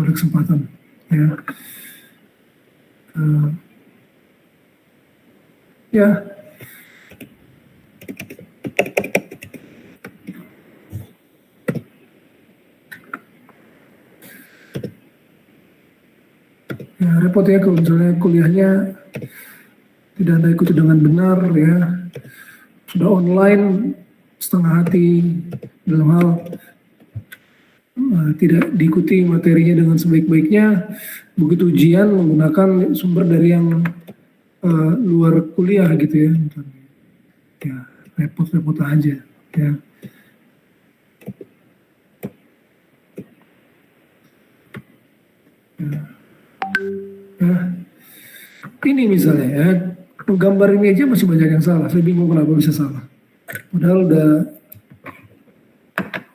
ada kesempatan ya. Ya. Ya, repot ya kalau misalnya kuliahnya tidak Anda ikuti dengan benar ya. Sudah online setengah hati dalam hal tidak diikuti materinya dengan sebaik-baiknya. Begitu ujian menggunakan sumber dari yang luar kuliah gitu ya. Ya, repot-repot aja ya. Ya. Ini misalnya ya, gambar ini aja masih banyak yang salah. Saya bingung kenapa bisa salah. Padahal udah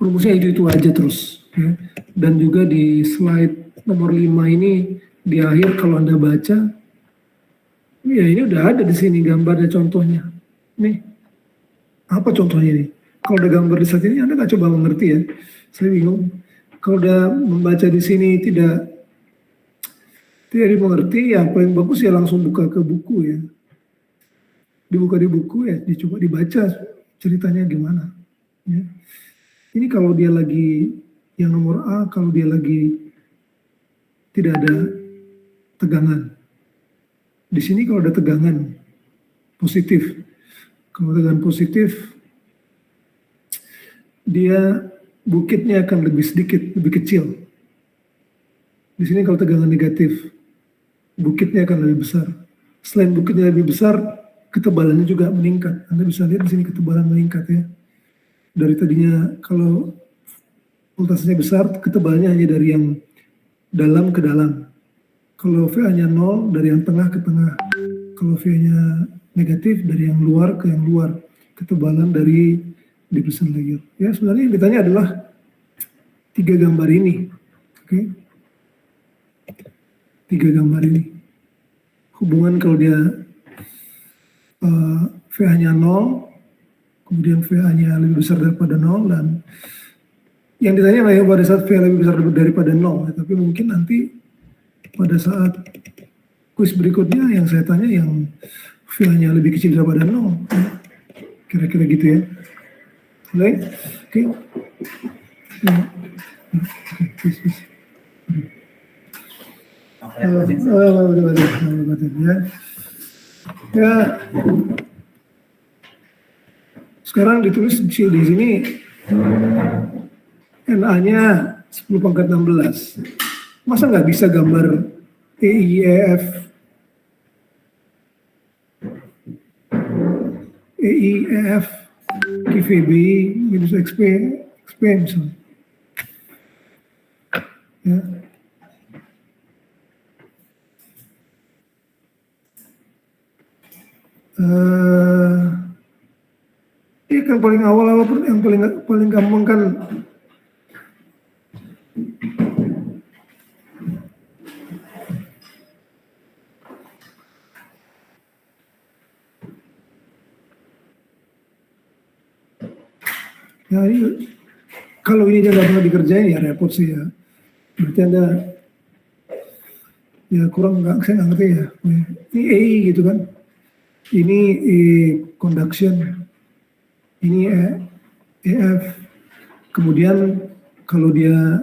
rumusnya itu aja terus. Ya. Dan juga di slide nomor 5 ini di akhir kalau Anda baca, ya ini udah ada di sini gambarnya contohnya. Nih, apa contohnya ini? Kalau ada gambar di saat ini Anda nggak coba mengerti ya. Saya bingung. Kalau udah membaca di sini tidak dimengerti, ya paling bagus ya langsung buka ke buku ya. Dibuka di buku ya, dicoba dibaca ceritanya gimana. Ya. Ini kalau dia lagi yang nomor A, kalau dia lagi tidak ada tegangan. Di sini kalau ada tegangan positif, kalau tegangan positif, dia bukitnya akan lebih sedikit, lebih kecil. Di sini kalau tegangan negatif, bukitnya akan lebih besar. Selain bukitnya lebih besar, ketebalannya juga meningkat. Anda bisa lihat di sini ketebalan meningkat ya. Dari tadinya kalau voltasenya besar, ketebalannya hanya dari yang dalam ke dalam. Kalau VA-nya 0, dari yang tengah ke tengah. Kalau VA-nya negatif, dari yang luar ke yang luar. Ketebalan dari diffusion layer. Ya, sebenarnya yang ditanya adalah 3 gambar ini. Oke. 3 gambar ini. Hubungan kalau dia VA-nya 0, kemudian VA-nya lebih besar daripada 0, dan yang ditanya lah ya pada saat VA lebih besar daripada 0, ya, tapi mungkin nanti pada saat kuis berikutnya yang saya tanya yang VA-nya lebih kecil daripada 0, ya. Kira-kira gitu ya. Baik, oke. Ya. Sekarang ditulis di sini NA-nya 10 pangkat 16. Masa nggak bisa gambar EIEF, EIEF, KVB, minus XP misalnya. Ya. Ini kan paling awal pun yang paling gampang kan ya ini, kalau ini aja nggak pernah dikerjain ya repot sih ya. Berarti Anda ya kurang saya nggak ngerti ya. Ini EI gitu kan. Ini conduction. Ini EF. Kemudian kalau dia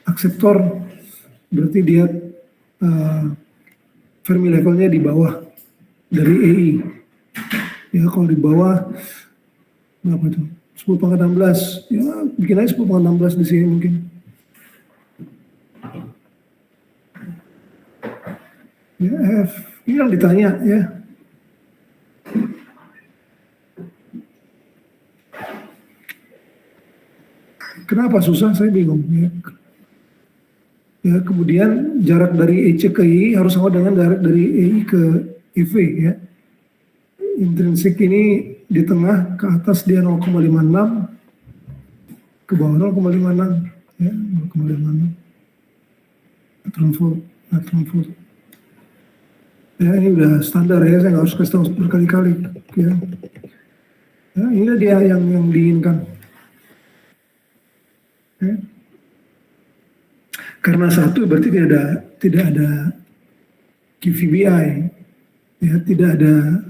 akseptor berarti dia Fermi levelnya di bawah dari EI. Ya kalau di bawah berapa itu? 10 pangkat 16. Ya bikin aja 10 pangkat 16 di sini mungkin. Ya F. Ini yang ditanya ya. Kenapa susah? Saya bingung ya. Ya, kemudian jarak dari EC ke I harus sama dengan jarak dari EI ke IV ya. Intrinsik ini di tengah, ke atas dia 0,56, ke bawah 0,56 ya, 0,56. Neutron volt. Ya ini udah standar ya, saya nggak harus kasih tahu berkali-kali ya. Ya, ini dia yang diinginkan. Ya. Karena satu berarti tidak ada QVBI, ya, tidak ada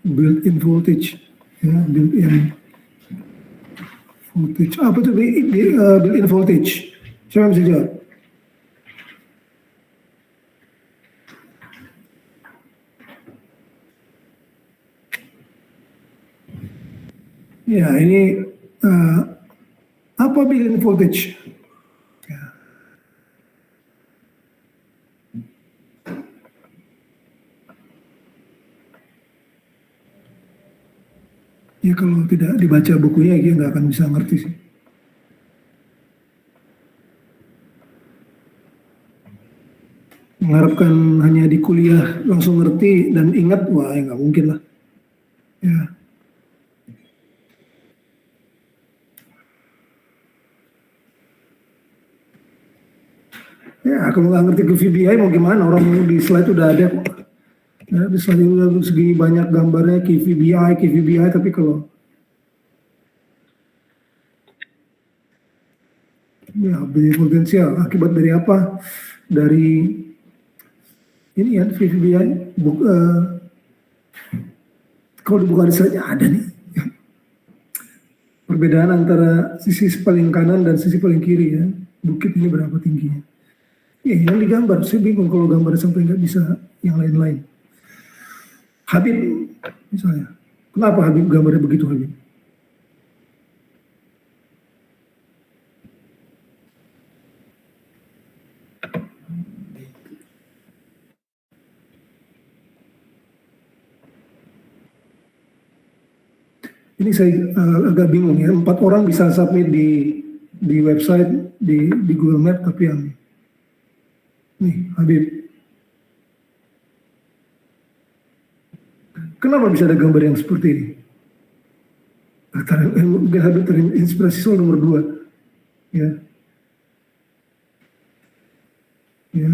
built-in voltage, ya, built-in voltage. Apa tuh built-in voltage? Siapa bisa jawab? Ya, ini apa built-in voltage? Ya kalau tidak dibaca bukunya ya nggak akan bisa ngerti sih. Mengharapkan hanya di kuliah langsung ngerti dan ingat, wah ya nggak mungkin lah. Ya. Ya kalau nggak ngerti ke VBI mau gimana, orang di slide udah ada kok. Ya, di slide udah segi banyak gambarnya KVBI, tapi kalau ya potensial akibat dari apa? Dari ini ya VBI kalau dibuka di slide ada nih perbedaan antara sisi paling kanan dan sisi paling kiri ya, bukit ini berapa tingginya. Ya yang digambar, saya bingung kalau gambar sampai nggak bisa yang lain-lain. Habib misalnya, kenapa Habib gambarnya begitu Habib? Ini saya agak bingung ya, 4 orang bisa submit di website, di Google Map, tapi yang nih Habib. Kenapa bisa ada gambar yang seperti ini? Mungkin Habib terinspirasi soal nomor 2. Ya. Ya.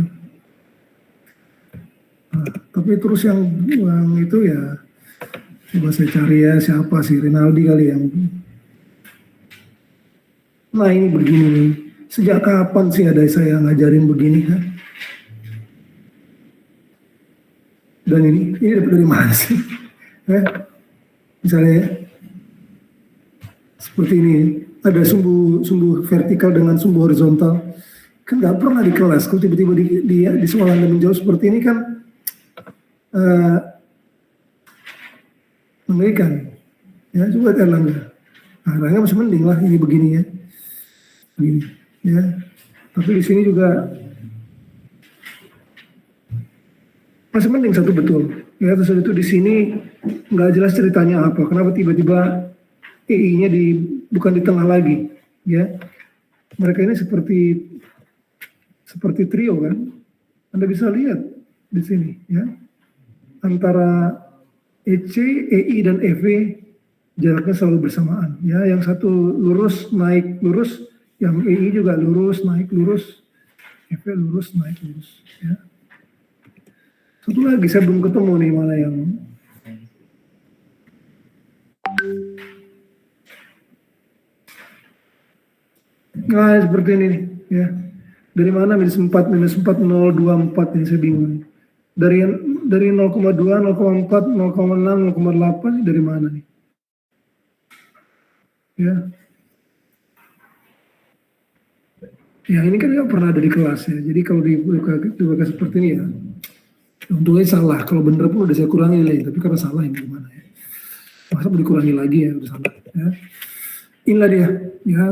Nah, tapi terus yang itu ya, coba saya cari ya siapa sih, Rinaldi kali yang. Nah ini begini nih, sejak kapan sih ada saya ngajarin begini? Ha? Dan ini dapat dari mana sih? Misalnya seperti ini, ada sumbu vertikal dengan sumbu horizontal. Kan nggak pernah di kelas, kalau tiba-tiba di soal Anda menjawab seperti ini kan mengerikan. Ya coba Erlangga. Nah, Erlangga masih mending lah ini begini ya. Begini ya. Tapi di sini juga masih mending satu betul. Ya terus itu di sini nggak jelas ceritanya apa. Kenapa tiba-tiba EI-nya bukan di tengah lagi, ya. Mereka ini seperti trio kan. Anda bisa lihat di sini, ya. Antara EC, EI dan EV jaraknya selalu bersamaan, ya. Yang satu lurus naik lurus, yang EI juga lurus naik lurus, EV lurus naik lurus, ya. Satu lagi saya belum ketemu nih mana yang nah seperti ini ya. Dari mana minus 4, 0, 24 ini saya bingung. Dari 0,2, 0,4, 0,6, 0,8 dari mana nih? Ya. Ya ini kan nggak pernah ada di kelas ya. Jadi kalau dibuka seperti ini ya, untungnya salah. Kalau bener pun udah saya kurangi lagi, tapi karena salah ini gimana ya? Masa mau dikurangi lagi ya, udah salah. Ya. Inilah dia. Ya,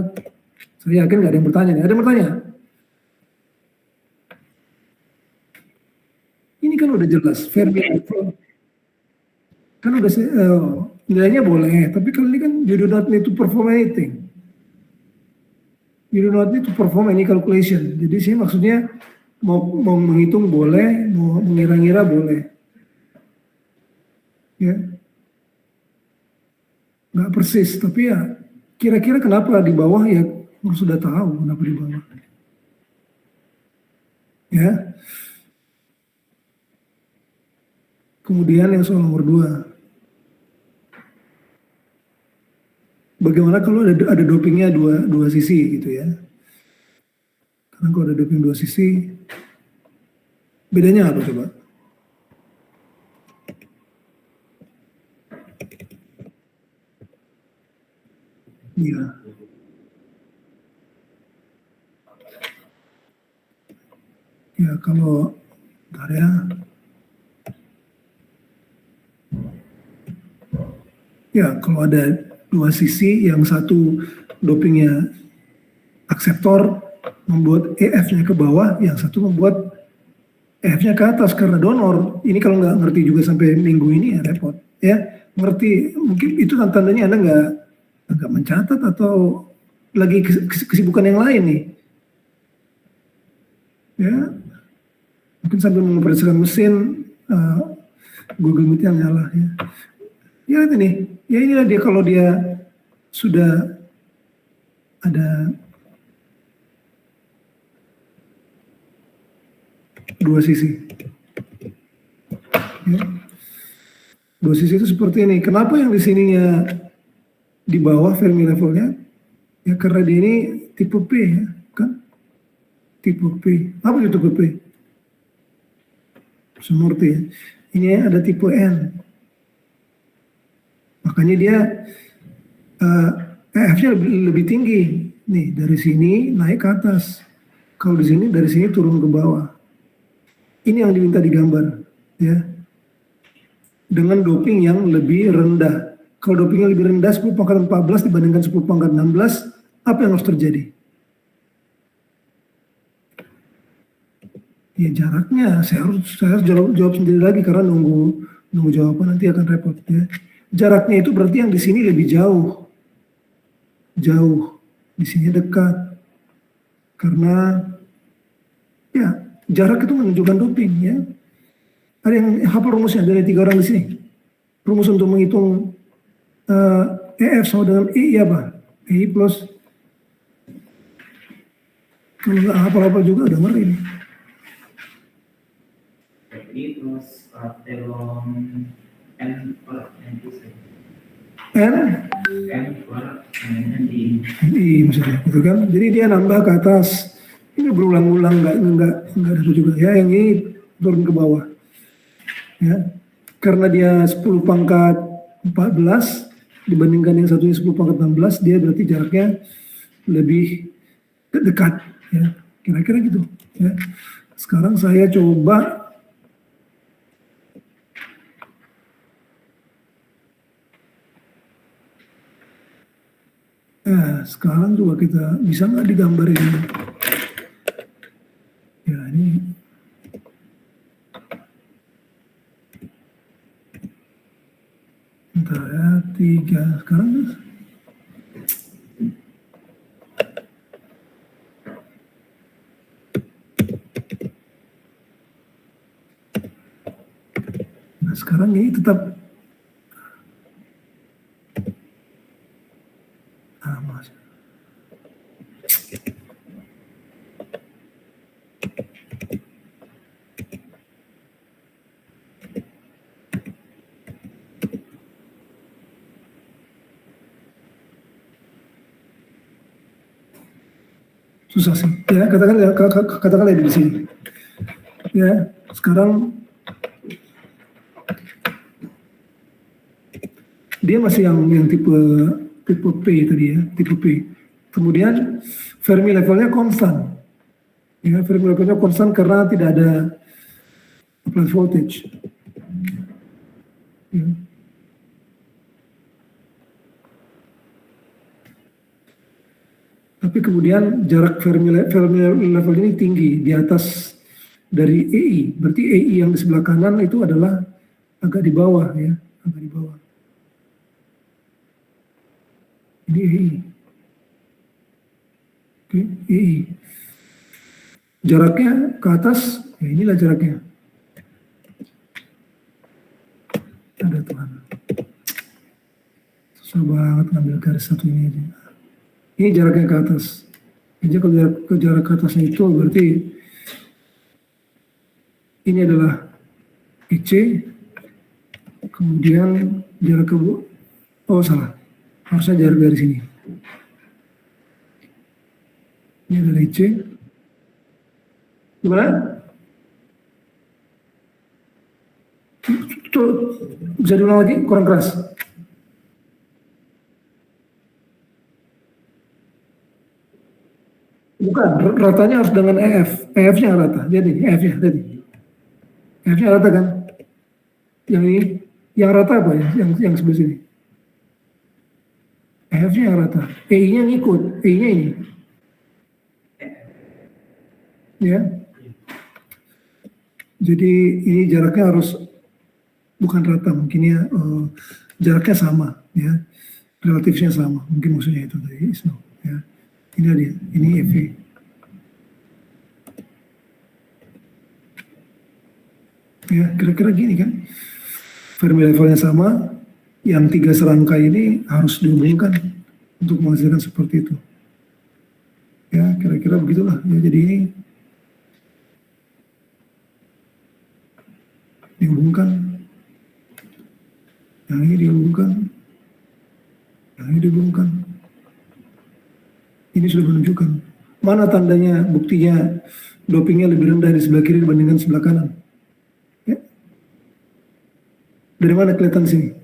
saya yakin nggak ada yang bertanya nih. Ada yang bertanya? Ini kan udah jelas, Fermi kan udah nilainya boleh, tapi kalau ini kan you do not need to perform anything. You do not need to perform any calculation. Jadi sih maksudnya mau menghitung boleh, mau mengira-ngira boleh. Ya. Nggak persis, tapi ya kira-kira kenapa di bawah ya harus sudah tahu kenapa di bawah. Ya. Kemudian yang soal nomor 2. Bagaimana kalau ada dopingnya dua sisi gitu ya. Karena kalau ada doping dua sisi, bedanya apa coba? Iya. Ya kalau bentar ya. Ya kalau ada dua sisi, yang satu dopingnya akseptor membuat EF-nya ke bawah, yang satu membuat EF-nya ke atas karena donor. Ini kalau nggak ngerti juga sampai minggu ini ya repot. Ya ngerti, mungkin itu tandanya Anda nggak mencatat atau lagi kesibukan yang lain nih. Ya mungkin sambil mengoperasikan mesin, Google Meet yang nyala ya. Ya ini, ya inilah dia kalau dia sudah ada dua sisi. Ya. Dua sisi itu seperti ini. Kenapa yang di sininya di bawah Fermi levelnya? Ya karena dia ini tipe P ya, kan? Tipe P. Apa itu tipe P? Semurti ya. Ini ada tipe N. Makanya dia EF-nya lebih tinggi. Nih dari sini naik ke atas. Kalau di sini dari sini turun ke bawah. Ini yang diminta digambar, ya. Dengan doping yang lebih rendah. Kalau dopingnya lebih rendah 10 pangkat 14 dibandingkan 10 pangkat 16, apa yang harus terjadi? Ya jaraknya, saya harus jawab sendiri lagi karena nunggu jawaban nanti akan repot ya. Jaraknya itu berarti yang di sini lebih jauh. Jauh, di sini dekat. Karena ya jarak itu menunjukkan doping ya. Ada yang hafal rumusnya dari 3 orang di sini. Rumus untuk menghitung EF sama dengan EI apa? EI plus. Kalau nggak hafal-hafal juga udah ngeri ini. EI plus epsilon N per NI. N per NI. Maksudnya, gitu kan? Jadi dia nambah ke atas. Ini berulang-ulang nggak ada juga ya. Yang ini turun ke bawah. Ya, karena dia 10 pangkat 14 dibandingkan yang satunya 10 pangkat 16, dia berarti jaraknya lebih dekat ya, kira-kira gitu ya. Sekarang saya coba sekarang coba kita bisa nggak digambarin ya ini. Bentar ya, 3 sekarang. Nah sekarang ini tetap mas. Susah sih ya, katakan di sini ya. Sekarang dia masih yang tipe P tadi ya, tipe P. Kemudian Fermi levelnya konstan ya, Fermi levelnya konstan karena tidak ada applied voltage ya. Tapi kemudian jarak Fermi level ini tinggi di atas dari EI. Berarti EI yang di sebelah kanan itu adalah agak di bawah ya, agak di bawah. Ini EI. Oke, EI. Jaraknya ke atas, ya inilah jaraknya. Ada Tuhan. Susah banget ngambil garis satu ini aja. Ini jaraknya ke atas. Jadi kalau jarak ke atasnya itu berarti ini adalah IC, kemudian jarak ke salah, harusnya jarak dari sini. Ini adalah IC, Gimana? Tuh, bisa diulang lagi, kurang keras. Bukan, ratanya harus dengan EF. EF-nya rata. Jadi EF-nya tadi. EF-nya rata kan? Yang ini, yang rata apa ya? Yang sebelah sini. EF-nya yang rata. EI-nya ngikut. EI-nya ini. Ya. Jadi ini jaraknya harus bukan rata, mungkin ya jaraknya sama, ya. Relatifnya sama. Mungkin maksudnya itu tadi, Isno. Ya. Ini dia, ini EV. Ya, kira-kira gini kan. Fermi levelnya sama, yang 3 serangkai ini harus dihubungkan untuk menghasilkan seperti itu. Ya, kira-kira begitulah. Ya, jadi ini dihubungkan, yang ini dihubungkan, yang ini dihubungkan. Ini sudah menunjukkan mana tandanya, buktinya dopingnya lebih rendah di sebelah kiri dibandingkan sebelah kanan. Ya. Dari mana kelihatan sini?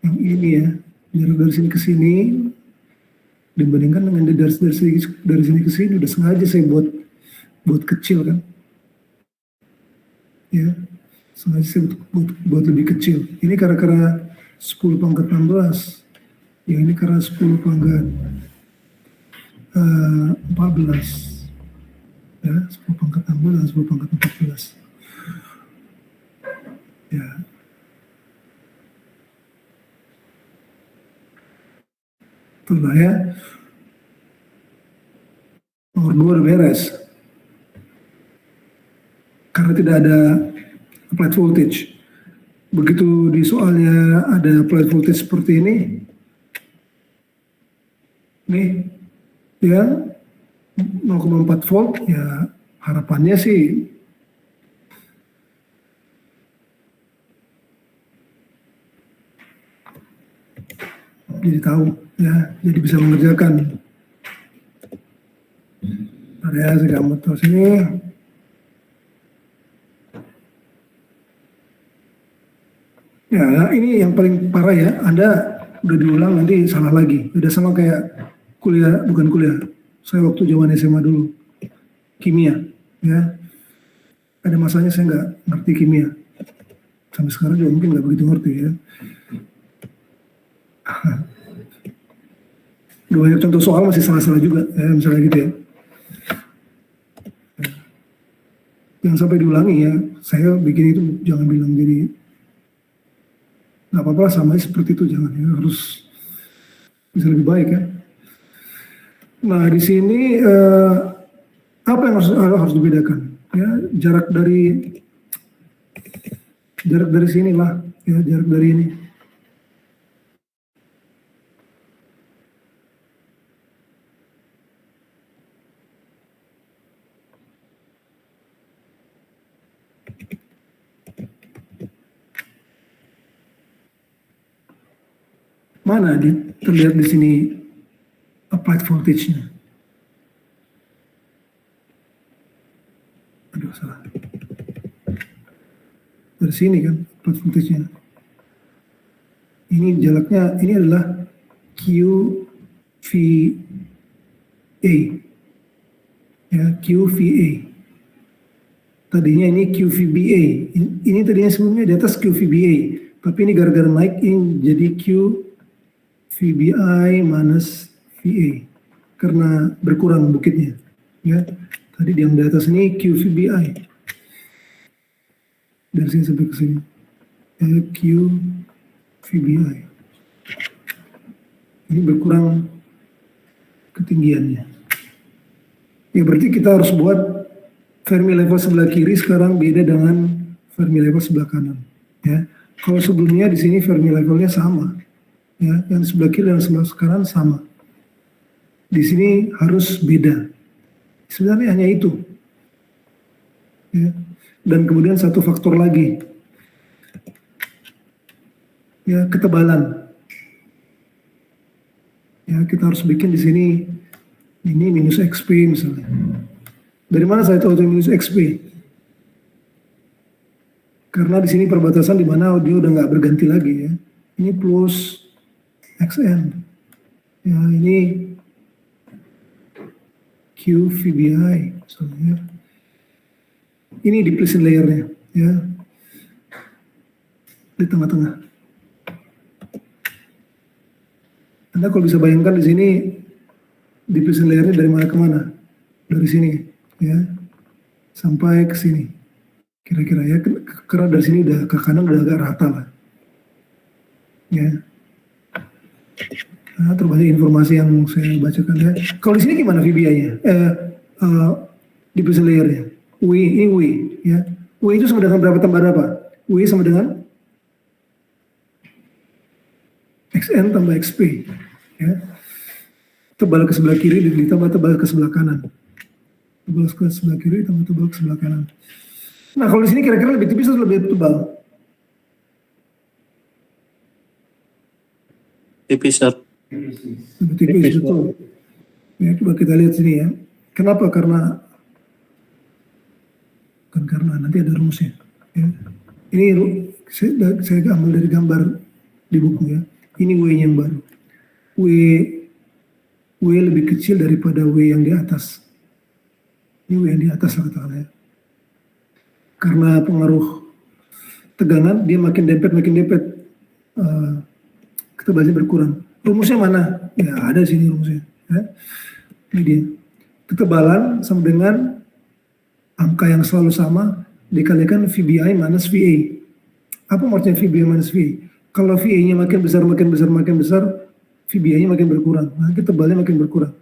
Yang ini ya, jarak dari sini ke sini dibandingkan dengan dari sini ke sini udah sengaja saya buat kecil kan. Ya, sengaja saya buat lebih kecil. Ini karena 10 pangkat 16. Ya, ini karena 10 pangkat 14. Ya, 10 pangkat 16, 10 pangkat 14. Ya. Itulah ya. Nomor 2 udah beres. Karena tidak ada applied voltage. Begitu di soalnya ada applied voltage seperti ini, nih, ya 0,4 volt, ya harapannya sih jadi tahu, ya, jadi bisa mengerjakan. Ya, saya gambar terus ini. Ya, ini yang paling parah ya. Anda udah diulang nanti salah lagi. Udah sama kayak kuliah, bukan kuliah. Saya waktu zaman SMA dulu, kimia, ya. Ada masanya saya nggak ngerti kimia. Sampai sekarang juga mungkin nggak begitu ngerti ya. Udah banyak contoh soal masih salah-salah juga, ya, misalnya gitu ya. Jangan sampai diulangi ya. Saya bikin itu jangan bilang jadi nggak apa-apa sama seperti itu, jangan ya, harus bisa lebih baik ya. Nah di sini apa yang harus dibedakan ya, jarak dari sini lah ya, jarak dari ini. Mana terlihat di sini applied voltage-nya? Aduh, salah. Dari sini kan applied voltage-nya. Ini jaraknya, ini adalah QVA. Ya, QVA. Tadinya ini QVBA. Ini tadinya sebelumnya di atas QVBA. Tapi ini gara-gara naik ini jadi QVBI minus VA. Karena berkurang bukitnya. Ya, tadi yang di atas ini QVBI. Dari sini sampai ke sini. QVBI. Ini berkurang ketinggiannya. Ya berarti kita harus buat Fermi level sebelah kiri sekarang beda dengan Fermi level sebelah kanan. Ya, kalau sebelumnya di sini Fermi levelnya sama, ya, yang sebelah kiri dan sebelah kanan sama. Di sini harus beda. Sebenarnya hanya itu. Ya. Dan kemudian satu faktor lagi, Ya, ketebalan. Ya, kita harus bikin di sini ini minus XP misalnya. Dari mana saya tahu itu minus XP? Karena di sini perbatasan di mana dia udah nggak berganti lagi ya. Ini plus XN. Ya, ini QVBI misalnya. Ini depletion layernya ya. Di tengah-tengah. Anda kalau bisa bayangkan di sini depletion layernya dari mana ke mana? Dari sini ya. Sampai ke sini. Kira-kira ya, karena dari sini udah ke kanan udah agak rata lah. Ya. Nah, terbanyak informasi yang saya bacakan ya. Kalau di sini gimana VBI-nya? Depletion layernya. ini W ya. W itu sama dengan berapa tambah apa? W sama dengan XN tambah XP ya. Tebal ke sebelah kiri ditambah tebal ke sebelah kanan. Tebal ke sebelah kiri tambah tebal ke sebelah kanan. Nah, kalau di sini kira-kira lebih tipis atau lebih tebal? Tipis, Sir. Lebih tipis, betul. Ya, coba kita lihat sini ya. Kenapa? Karena nanti ada rumusnya. Ya. Ini saya ambil dari gambar di buku ya. Ini W yang baru. W lebih kecil daripada W yang di atas. Ini W yang di atas lah katakanlah ya. Karena pengaruh tegangan dia makin dempet ketebalannya berkurang. Rumusnya mana? Ya ada sini rumusnya. Ya. Ini dia. Ketebalan sama dengan angka yang selalu sama dikalikan VBI minus VA. Apa maksudnya VBI minus VA? Kalau VA-nya makin besar, VBI-nya makin berkurang. Nah, ketebalannya makin berkurang.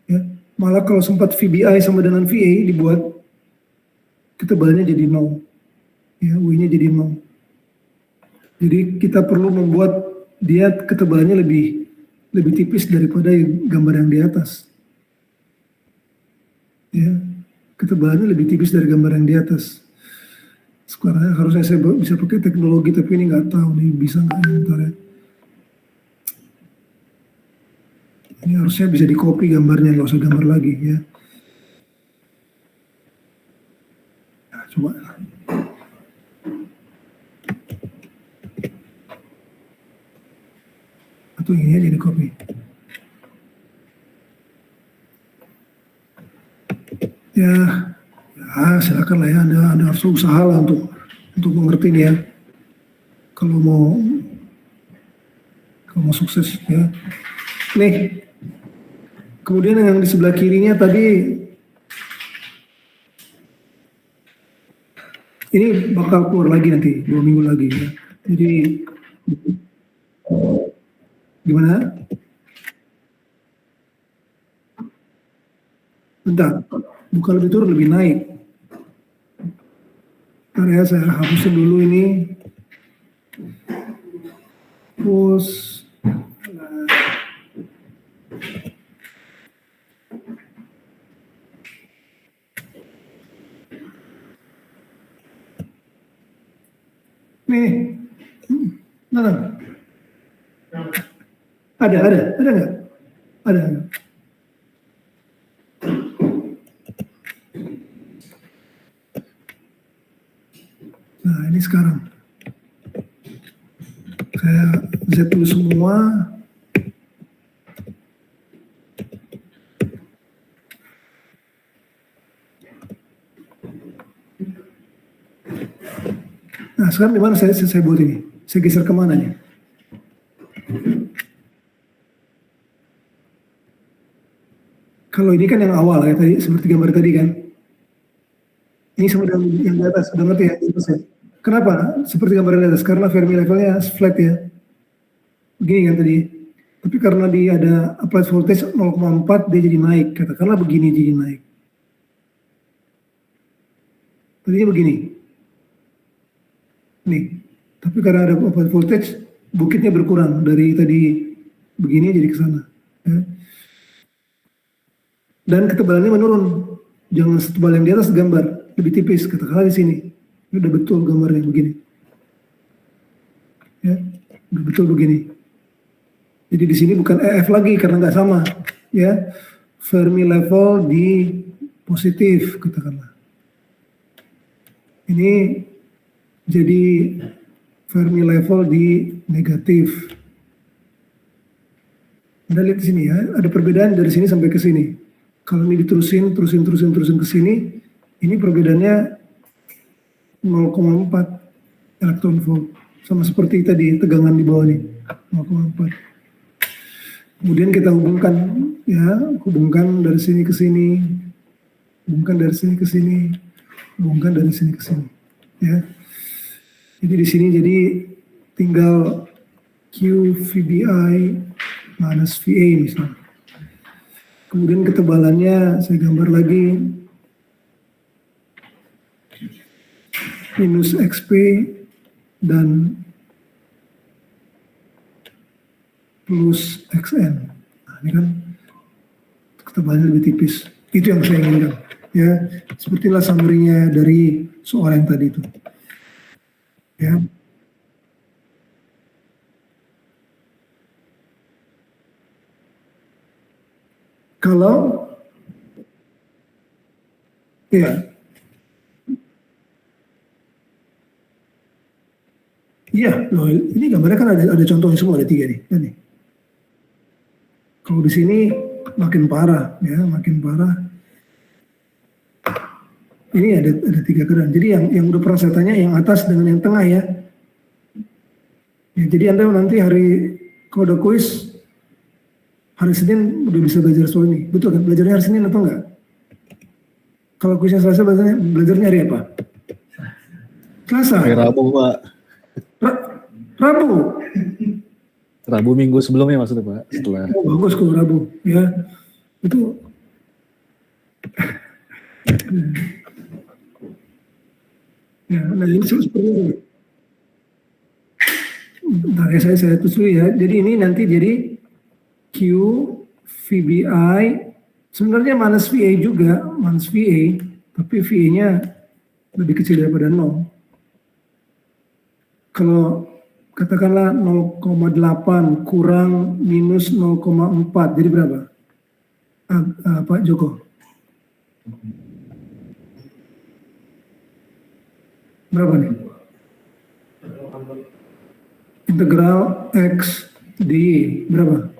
Ya. Malah kalau sempat VBI sama dengan VA dibuat, ketebalannya jadi 0. Ya, W-nya jadi 0. Jadi kita perlu membuat dia ketebalannya lebih tipis daripada gambar yang di atas. Ya, ketebalannya lebih tipis dari gambar yang di atas. Sekarang harusnya saya bisa pakai teknologi, tapi ini nggak tahu nih bisa nggak ya, bentar ya. Ini harusnya bisa di copy gambarnya, nggak usah gambar lagi ya. Nah, coba. Atau ini aja di copy. Ya, silakan lah ya, Anda harus usaha lah untuk mengerti ini ya. Kalau mau sukses ya. Nih, kemudian yang di sebelah kirinya tadi, ini bakal keluar lagi nanti 2 minggu lagi ya. Jadi gimana? Bentar, bukan lebih turun, lebih naik. Bentar ya, saya hapusin dulu ini. Terus nih, nah. Ada nggak? Ada. Nah, ini sekarang. Saya Z dulu semua. Nah, sekarang di mana saya buat ini? Saya geser kemana nih? Kalau ini kan yang awal ya tadi, seperti gambar tadi kan. Ini sama dengan yang di atas, udah ngerti ya? Kenapa? Seperti gambar di atas, karena Fermi levelnya flat ya. Begini kan tadi. Tapi karena dia ada applied voltage 0,4, dia jadi naik. Katakanlah begini jadi naik. Tadinya begini. Nih. Tapi karena ada applied voltage, bukitnya berkurang. Dari tadi begini jadi ke sana. Ya. Dan ketebalannya menurun. Jangan setebal yang di atas gambar. Lebih tipis, katakanlah di sini. Ini udah betul gambarnya begini. Ya. betul begini. Jadi di sini bukan EF lagi karena nggak sama, ya. Fermi level di positif katakanlah. Ini jadi Fermi level di negatif. Anda lihat di sini ya, ada perbedaan dari sini sampai ke sini. Kalau ini diterusin ke sini, ini perbedaannya 0,4 elektron volt. Sama seperti tadi tegangan di bawah nih, 0,4. Kemudian kita hubungkan, ya, hubungkan dari sini ke sini, hubungkan dari sini ke sini, hubungkan dari sini ke sini, ya. Jadi di sini jadi tinggal Q VBI minus VA misalnya. Kemudian ketebalannya saya gambar lagi minus XP dan plus XN. Nah, ini kan ketebalannya lebih tipis. Itu yang saya inginkan. Ya, sepertilah summary-nya dari soal yang tadi itu. Ya. Kalau ya, iya, loh, ini gambarnya kan ada contohnya semua, ada 3 nih, kan nih. Kalau di sini makin parah, ya, makin parah. Ini ada 3 keadaan. Jadi yang udah pernah saya tanya yang atas dengan yang tengah ya. Ya, jadi Anda nanti kalau ada kuis hari Senin udah bisa belajar soal ini. Betul kan? Belajarnya hari Senin atau enggak? Kalau kuisnya Selasa belajarnya hari apa? Selasa. Hari Rabu, Pak. Rabu. Rabu minggu sebelumnya maksudnya, Pak. Setelah. Oh, bagus kalau Rabu. Ya. Itu. Ya, nah ini seperti ini. Bentar ya, saya tulis dulu ya. Jadi ini nanti jadi Q VBI sebenarnya minus VA juga, minus VA, tapi VA-nya lebih kecil daripada 0. Kalau katakanlah 0,8 kurang minus 0,4, jadi berapa? Pak Joko? Berapa nih? Integral X di berapa?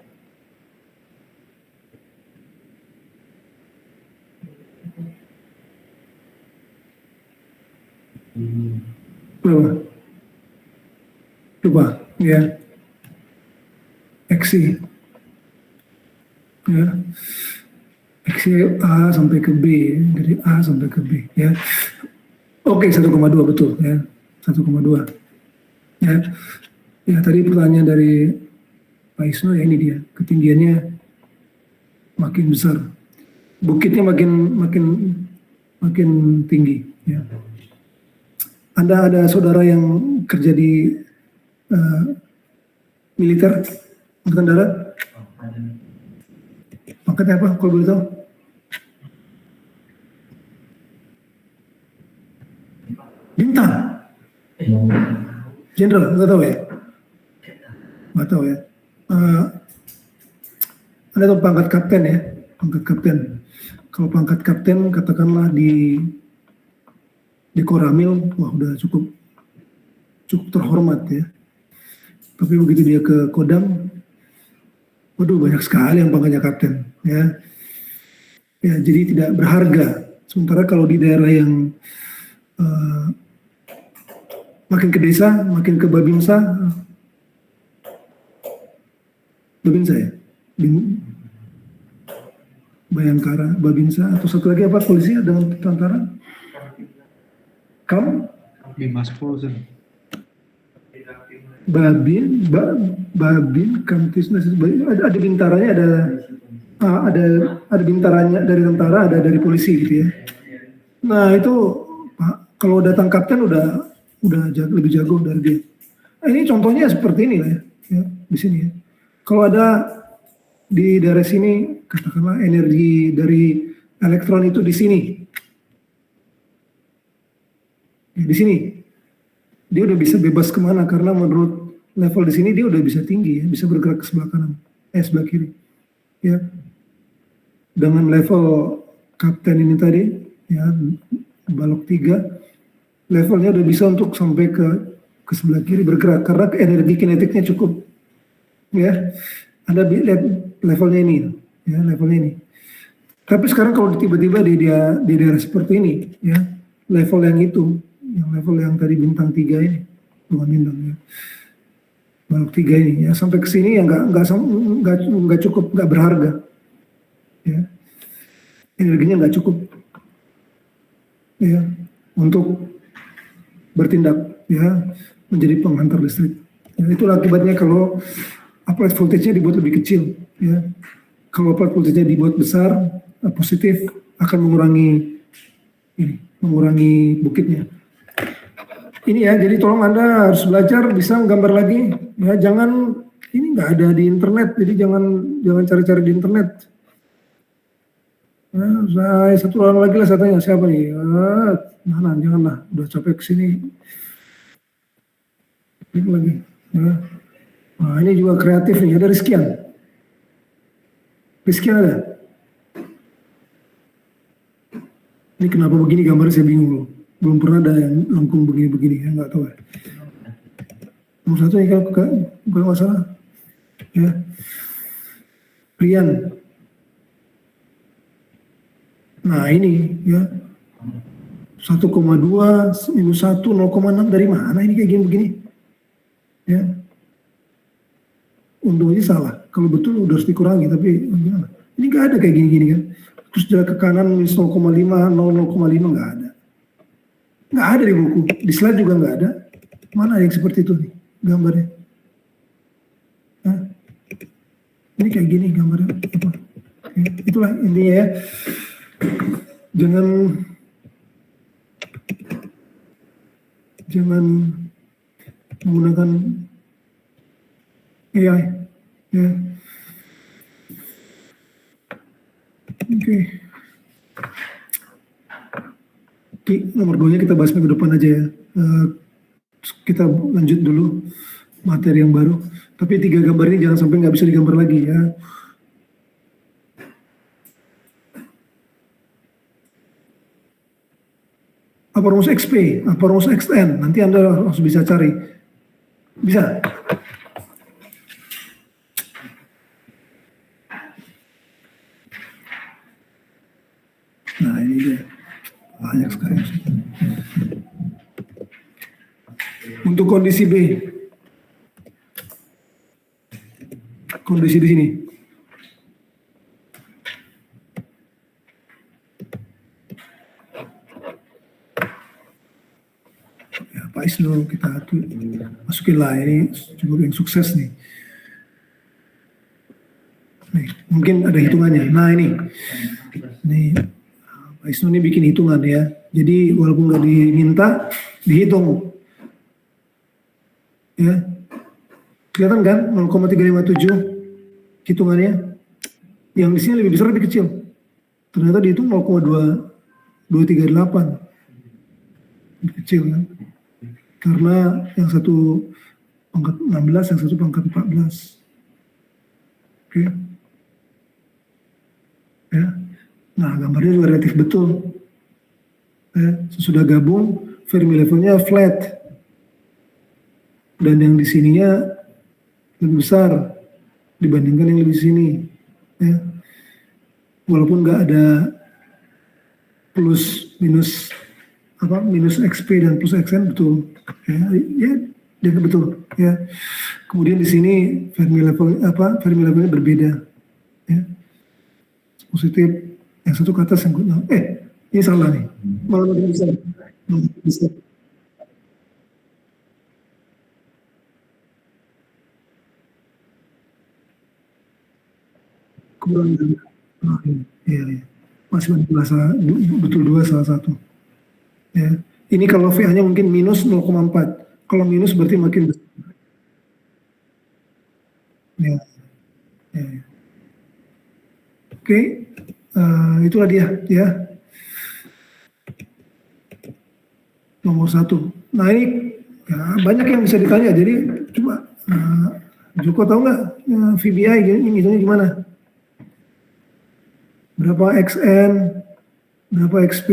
Berapa? Coba, ya. X ya. X A sampai ke B, dari A sampai ke B, ya. Oke, 1,2 betul ya. 1,2. Ya. Ya, tadi pertanyaan dari Pak Isno ya, ini dia. Ketinggiannya makin besar. Bukitnya makin tinggi ya. Anda ada saudara yang kerja di militer, angkatan darat? Pangkatnya apa kalau boleh tahu? Bintang. Jenderal, nggak tahu ya? Nggak tahu ya. Anda tahu pangkat kapten ya? Pangkat kapten. Kalau pangkat kapten katakanlah di Koramil, wah udah cukup terhormat ya. Tapi begitu dia ke Kodam, waduh banyak sekali yang pangkatnya kapten ya. Ya jadi tidak berharga. Sementara kalau di daerah yang makin ke desa, makin ke Babinsa ya, Bayangkara, Babinsa, atau satu lagi apa polisi dengan tentara? Bimas Frozen. Babin, Kamtisnas, ada bintaranya, ada bintaranya dari tentara, ada dari polisi gitu ya. Nah itu Pak, kalau datang kapten udah lebih jago dari dia. Nah, ini contohnya seperti ini lah ya, di sini ya. Kalau ada di daerah sini, katakanlah energi dari elektron itu di sini, ya, di sini, dia udah bisa bebas kemana karena menurut level di sini dia udah bisa tinggi ya, bisa bergerak ke sebelah kanan, sebelah kiri. Ya. Dengan level kapten ini tadi, ya, balok 3, levelnya udah bisa untuk sampai ke sebelah kiri bergerak karena energi kinetiknya cukup. Ya, Anda lihat levelnya ini, ya, levelnya ini. Tapi sekarang kalau tiba-tiba di daerah seperti ini, ya, level yang itu, yang level yang tadi bintang 3 ini, bukan bintang ya, balok 3 ini, ya, sampai ke sini ya nggak cukup, nggak berharga, ya, energinya nggak cukup, ya, untuk bertindak, ya, menjadi penghantar listrik. Ya, itulah akibatnya kalau applied voltage-nya dibuat lebih kecil, ya. Kalau applied voltage-nya dibuat besar, positif akan mengurangi bukitnya. Ini ya, jadi tolong Anda harus belajar bisa gambar lagi, ya. Jangan, ini nggak ada di internet, jadi jangan cari-cari di internet. Nah, satu orang lagi lah saya tanya siapa nih? Nah, janganlah, udah capek kesini. Ini lagi. Ya. Nah, ini juga kreatif nih, ada Rizkian. Rizkian ada? Ini kenapa begini gambarnya saya bingung loh. Belum pernah ada yang lengkung begini-begini, ya nggak tahu ya. Nomor 1 ya kalau nggak salah. Ya. Rian. Nah ini ya 1,2 minus 1 0,6 dari mana ini kayak gini begini? Ya. Untungnya salah. Kalau betul udah harus dikurangi, tapi gimana? Ini nggak ada kayak gini-gini kan. Terus jalan ke kanan minus 0,5, 0,5 nggak ada. Nggak ada di buku. Di slide juga nggak ada. Mana yang seperti itu nih gambarnya? Hah? Ini kayak gini gambarnya. Apa? Ya, itulah intinya ya. Jangan menggunakan AI. Ya. Oke. Nomor 2-nya kita bahas minggu depan aja ya. Kita lanjut dulu materi yang baru. Tapi 3 gambar ini jangan sampai nggak bisa digambar lagi ya. Apa rumus XP? Apa rumus XN? Nanti Anda harus bisa cari. Bisa? Nah ini dia. Banyak sekali. Untuk kondisi B. Kondisi di sini. Ya, Pak Isnu kita masukin lah, ini cukup yang sukses nih. Nih, mungkin ada hitungannya. Nah ini. Nih. Pak Isnu ini bikin hitungan ya. Jadi walaupun nggak diminta, dihitung. Ya. Kelihatan kan 0,357 hitungannya. Yang di sini lebih besar lebih kecil. Ternyata dihitung 0,238. Lebih kecil kan. Karena yang satu pangkat 16, yang satu pangkat 14. Oke. Ya. Nah, gambarnya juga relatif betul. Ya, sesudah gabung, Fermi levelnya flat. Dan yang di sininya lebih besar dibandingkan yang lebih sini. Ya. Walaupun nggak ada plus minus minus XP dan plus XN betul. Ya dia betul. Ya. Kemudian di sini Fermi levelnya berbeda. Ya. Positif. Yang satu ke atas, yang ini salah nih. Malah lebih bisa. Kurang dari, iya. Masih betul 2 salah satu. Ya. Ini kalau VA-nya mungkin minus 0,4. Kalau minus berarti makin besar. Ya. Oke. Itulah dia ya, nomor 1. Nah ini ya, banyak yang bisa ditanya, jadi coba Joko tahu nggak VBI ini hitungnya gimana? Berapa XN, berapa XP?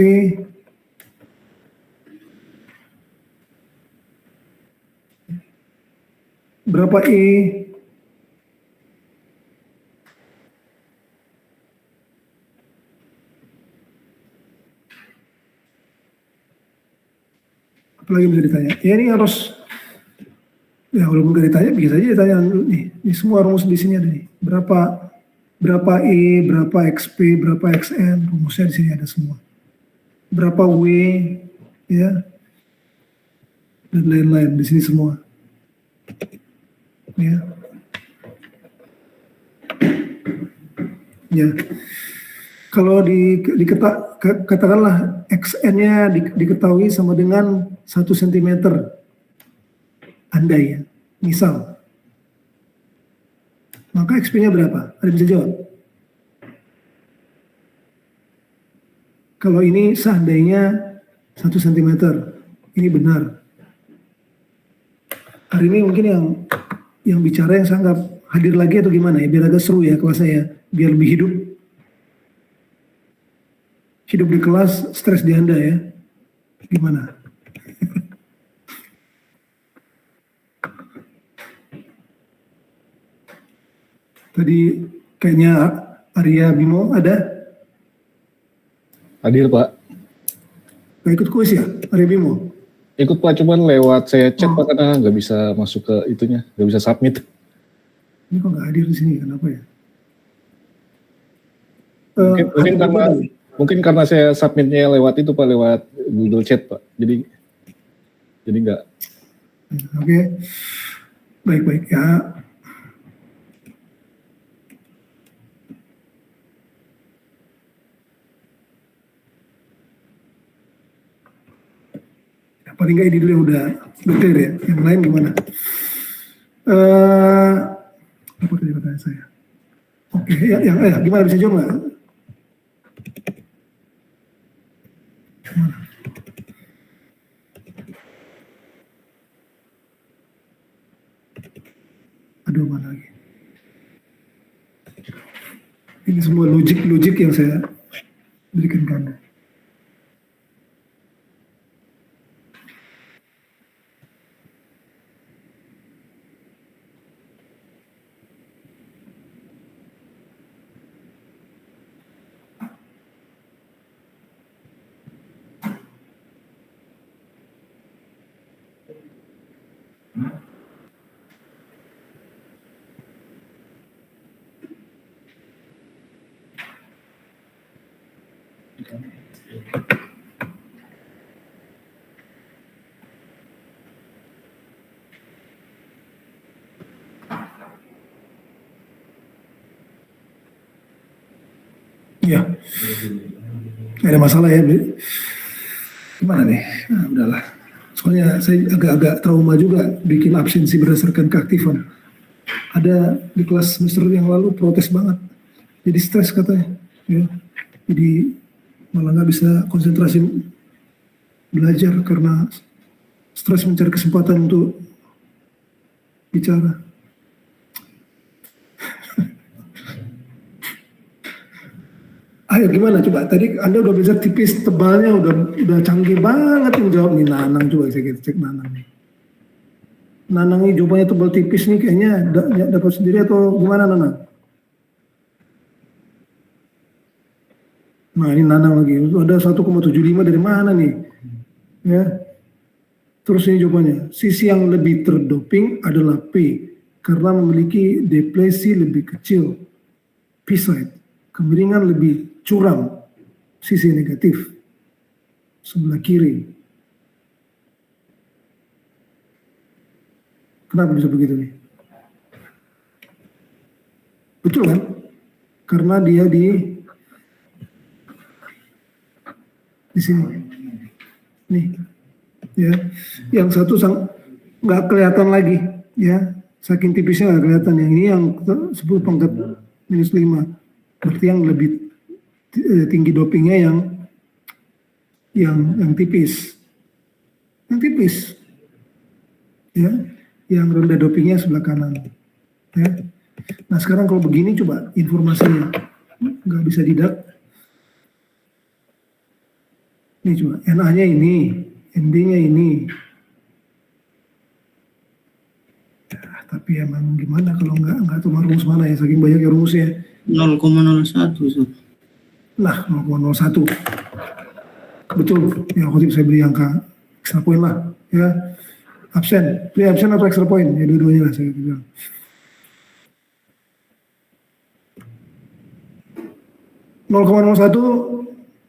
Berapa E? Apalagi bisa ditanya? Ya ini harus, ya walaupun nggak ditanya, bisa aja ditanya nih. Ini semua rumus di sini ada nih. Berapa E, berapa XP, berapa XN, rumusnya di sini ada semua. Berapa W, ya, dan lain-lain di sini semua. Ya. Ya. Kalau katakanlah XN-nya diketahui sama dengan 1 cm. Andai ya, misal. Maka XP-nya berapa? Ada bisa jawab? Kalau ini seandainya 1 cm, ini benar. Hari ini mungkin yang bicara yang saya anggap hadir lagi atau gimana ya, biar agak seru ya kelasnya ya, biar lebih hidup. Hidup di kelas, stres di Anda ya. Gimana? Tadi kayaknya Arya Bimo ada? Hadir Pak. Gak ikut kuis ya, Arya Bimo? Ikut Pak, cuman lewat saya chat Pak karena nggak bisa masuk ke itunya, nggak bisa submit. Ini kok nggak hadir di sini, kenapa ya? Mungkin karena saya submitnya lewat itu Pak, lewat Google Chat Pak. Jadi nggak. Oke. Baik-baik ya. Paling nggak ini dulu yang udah clear ya. Yang lain gimana? Apa tadi pertanyaan saya? Oke, gimana bisa jawab nggak? Gimana? Aduh, mana lagi? Ini semua logik yang saya berikan ke Anda. Iya, nggak ada masalah ya. Gimana nih? Nah, udahlah. Soalnya saya agak-agak trauma juga bikin absensi berdasarkan keaktifan. Ada di kelas semester yang lalu protes banget, jadi stres katanya. Ya. Jadi malah nggak bisa konsentrasi belajar karena stres mencari kesempatan untuk bicara. Ayo gimana coba, tadi Anda udah belajar tipis, tebalnya udah canggih banget yang jawab nih. Nanang, coba saya cek Nanang nih. Nanang ini jawabannya tebal tipis nih, kayaknya dapat sendiri atau gimana Nanang? Nah ini Nanang lagi, ada 1,75 dari mana nih? Ya. Terus ini jawabannya, sisi yang lebih terdoping adalah P, karena memiliki depresi lebih kecil, P-side, kemiringan lebih curam, sisi negatif, sebelah kiri. Kenapa bisa begitu nih? Betul kan? Karena dia di sini, nih, ya. Yang satu nggak kelihatan lagi, ya. Saking tipisnya nggak kelihatan. Yang ini yang 10 pangkat minus 5. Berarti yang lebih tinggi dopingnya yang tipis. Yang tipis. Ya. yang rendah dopingnya sebelah kanan. Ya. Nah sekarang kalau begini coba informasinya nggak bisa didak. Ini coba NA-nya ini, ND-nya ini. Ya, tapi emang gimana kalau nggak tahu rumus mana ya, saking banyaknya rumusnya. 0,01 Ustaz. Nah 0,01. Betul, ya khotib saya beri angka extra point lah. Ya, absen, beri absen atau extra point? Ya dua-duanya lah saya bilang.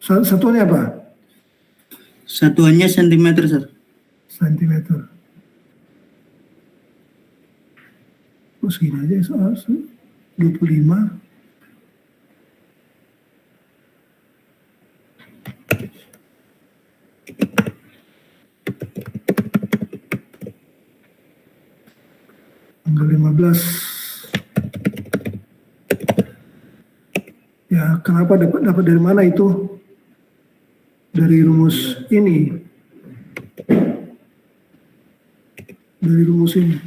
Satuannya apa? Satuannya sentimeter Ustaz. Sentimeter. Oh segini aja soal 25. Tanggal 15. Ya, kenapa dapat dari mana itu? Dari rumus ini. Dari rumus ini.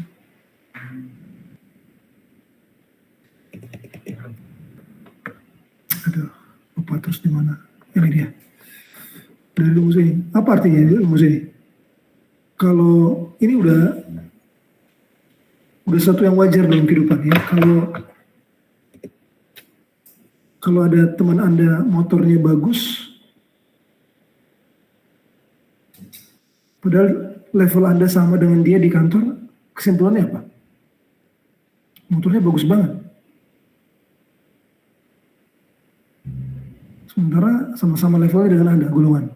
Aduh, lupa terus di mana? Ini dia. Dari rumus ini. Apa artinya rumus ini? Kalau ini udah satu yang wajar dalam kehidupan ya. Kalau ada teman Anda motornya bagus, padahal level Anda sama dengan dia di kantor, kesimpulannya apa? Motornya bagus banget. Sementara sama-sama levelnya dengan Anda, golongan.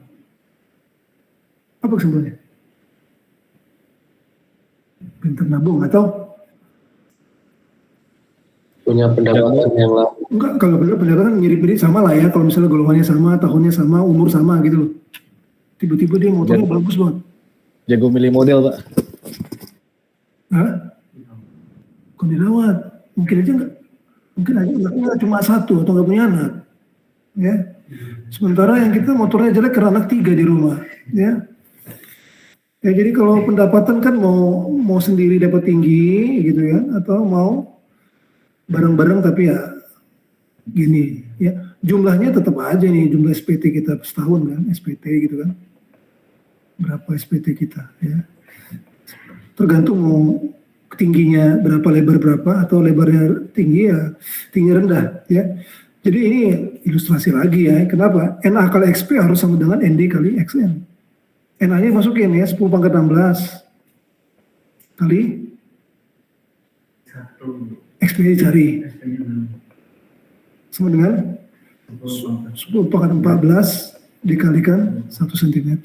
Apa kesimpulannya? Pintar nabung atau? Punya pendapatan yang lain. Enggak, kalau pendapatan mirip-mirip sama lah ya. Kalau misalnya golongannya sama, tahunnya sama, umur sama gitu loh. Tiba-tiba dia motornya bagus banget. Jago milih model, Pak. Hah? Kok dirawat? Mungkin aja enggak cuma satu atau enggak punya anak. Ya. Sementara yang kita motornya jelek karena anak 3 di rumah. Ya. Ya jadi kalau pendapatan kan mau sendiri dapat tinggi gitu ya, atau mau bareng-bareng tapi ya gini ya, jumlahnya tetap aja nih jumlah SPT kita setahun kan, SPT gitu kan, berapa SPT kita ya, tergantung mau tingginya berapa, lebar berapa, atau lebarnya tinggi ya tinggi rendah ya. Jadi ini ilustrasi lagi ya, kenapa NA kali XP harus sama dengan ND kali XN. NA nya masukin ya 10 pangkat 16 kali 1. XP dicari sama dengan 10 pangkat 14 dikalikan 1 cm.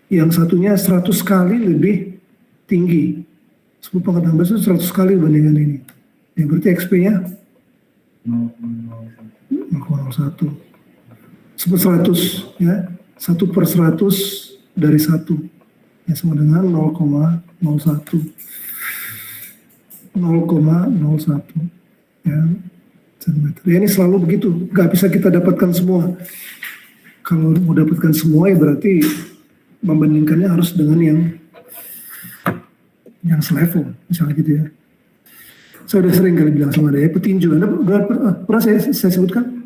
Yang satunya 100 kali lebih tinggi. 10 pangkat 16 itu 100 kali dibandingkan ini. Ya berarti XP-nya 0,01. 1/100 ya. 1/100 dari 1. Ya sama dengan 0,01. 0,01 ya centimeter. Ya ini selalu begitu, nggak bisa kita dapatkan semua. Kalau mau dapatkan semua ya berarti membandingkannya harus dengan yang selevel, misalnya gitu ya. Saya udah sering kali bilang sama dia, petinju. Anda pernah saya sebutkan?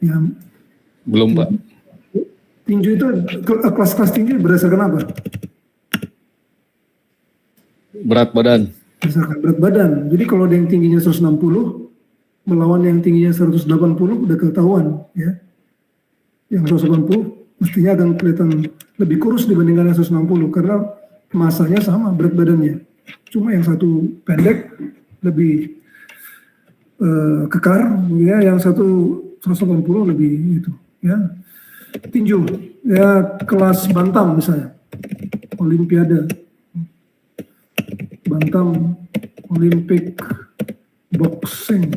Ya, Belum, Pak. tinju itu kelas-kelas tinggi berdasarkan apa? Berat badan. Berdasarkan berat badan. Jadi kalau ada yang tingginya 160 melawan yang tingginya 180 udah ketahuan ya. Yang 180 mestinya akan kelihatan lebih kurus dibandingkan yang 160 karena masanya sama berat badannya. Cuma yang satu pendek lebih kekar ya, yang satu 180 lebih itu ya. Tinju ya, kelas bantam misalnya, olimpiade bantam, Olympic boxing,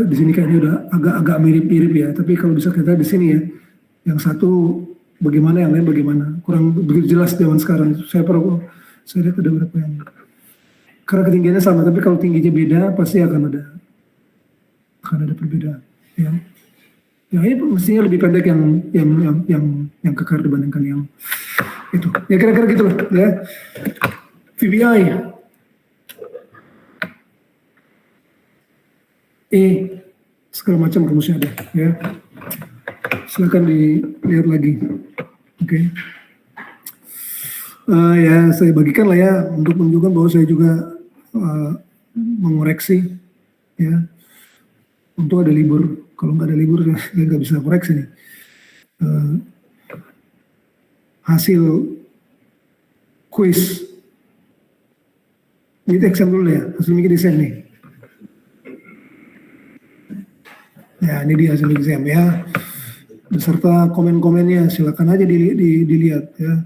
di sini kayaknya udah agak mirip-mirip ya. Tapi kalau bisa kita di sini ya, yang satu bagaimana, yang lain bagaimana, kurang begitu jelas zaman sekarang. Saya lihat ada beberapa yang karena ketinggiannya sama, tapi kalau tingginya beda pasti akan ada perbedaan. Ya. Ya ini mestinya lebih pendek yang kekar dibandingkan yang itu. Ya kira-kira gitu lah ya. VBI. Segala macam rumusnya ada ya. Silakan dilihat lagi. Oke. Ya saya bagikan lah ya untuk menunjukkan bahwa saya juga mengoreksi ya. Untuk ada libur, kalau nggak ada libur saya nggak bisa koreksi nih. Hasil quiz ini exam dulu ya, hasil mikir exam nih. Ya ini dia hasil exam ya, beserta komen-komennya silakan aja dilihat ya.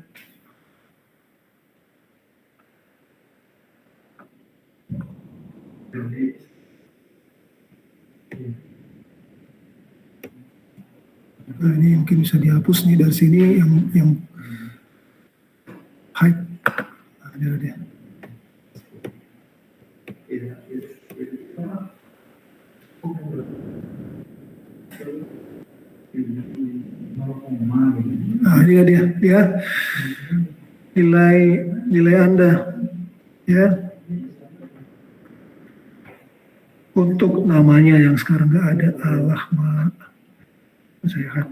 Nah ini mungkin bisa dihapus nih dari sini yang hide. Nah, dia. Nah ini dia ya. Nilai Anda ya. Untuk namanya yang sekarang nggak ada, Allah saya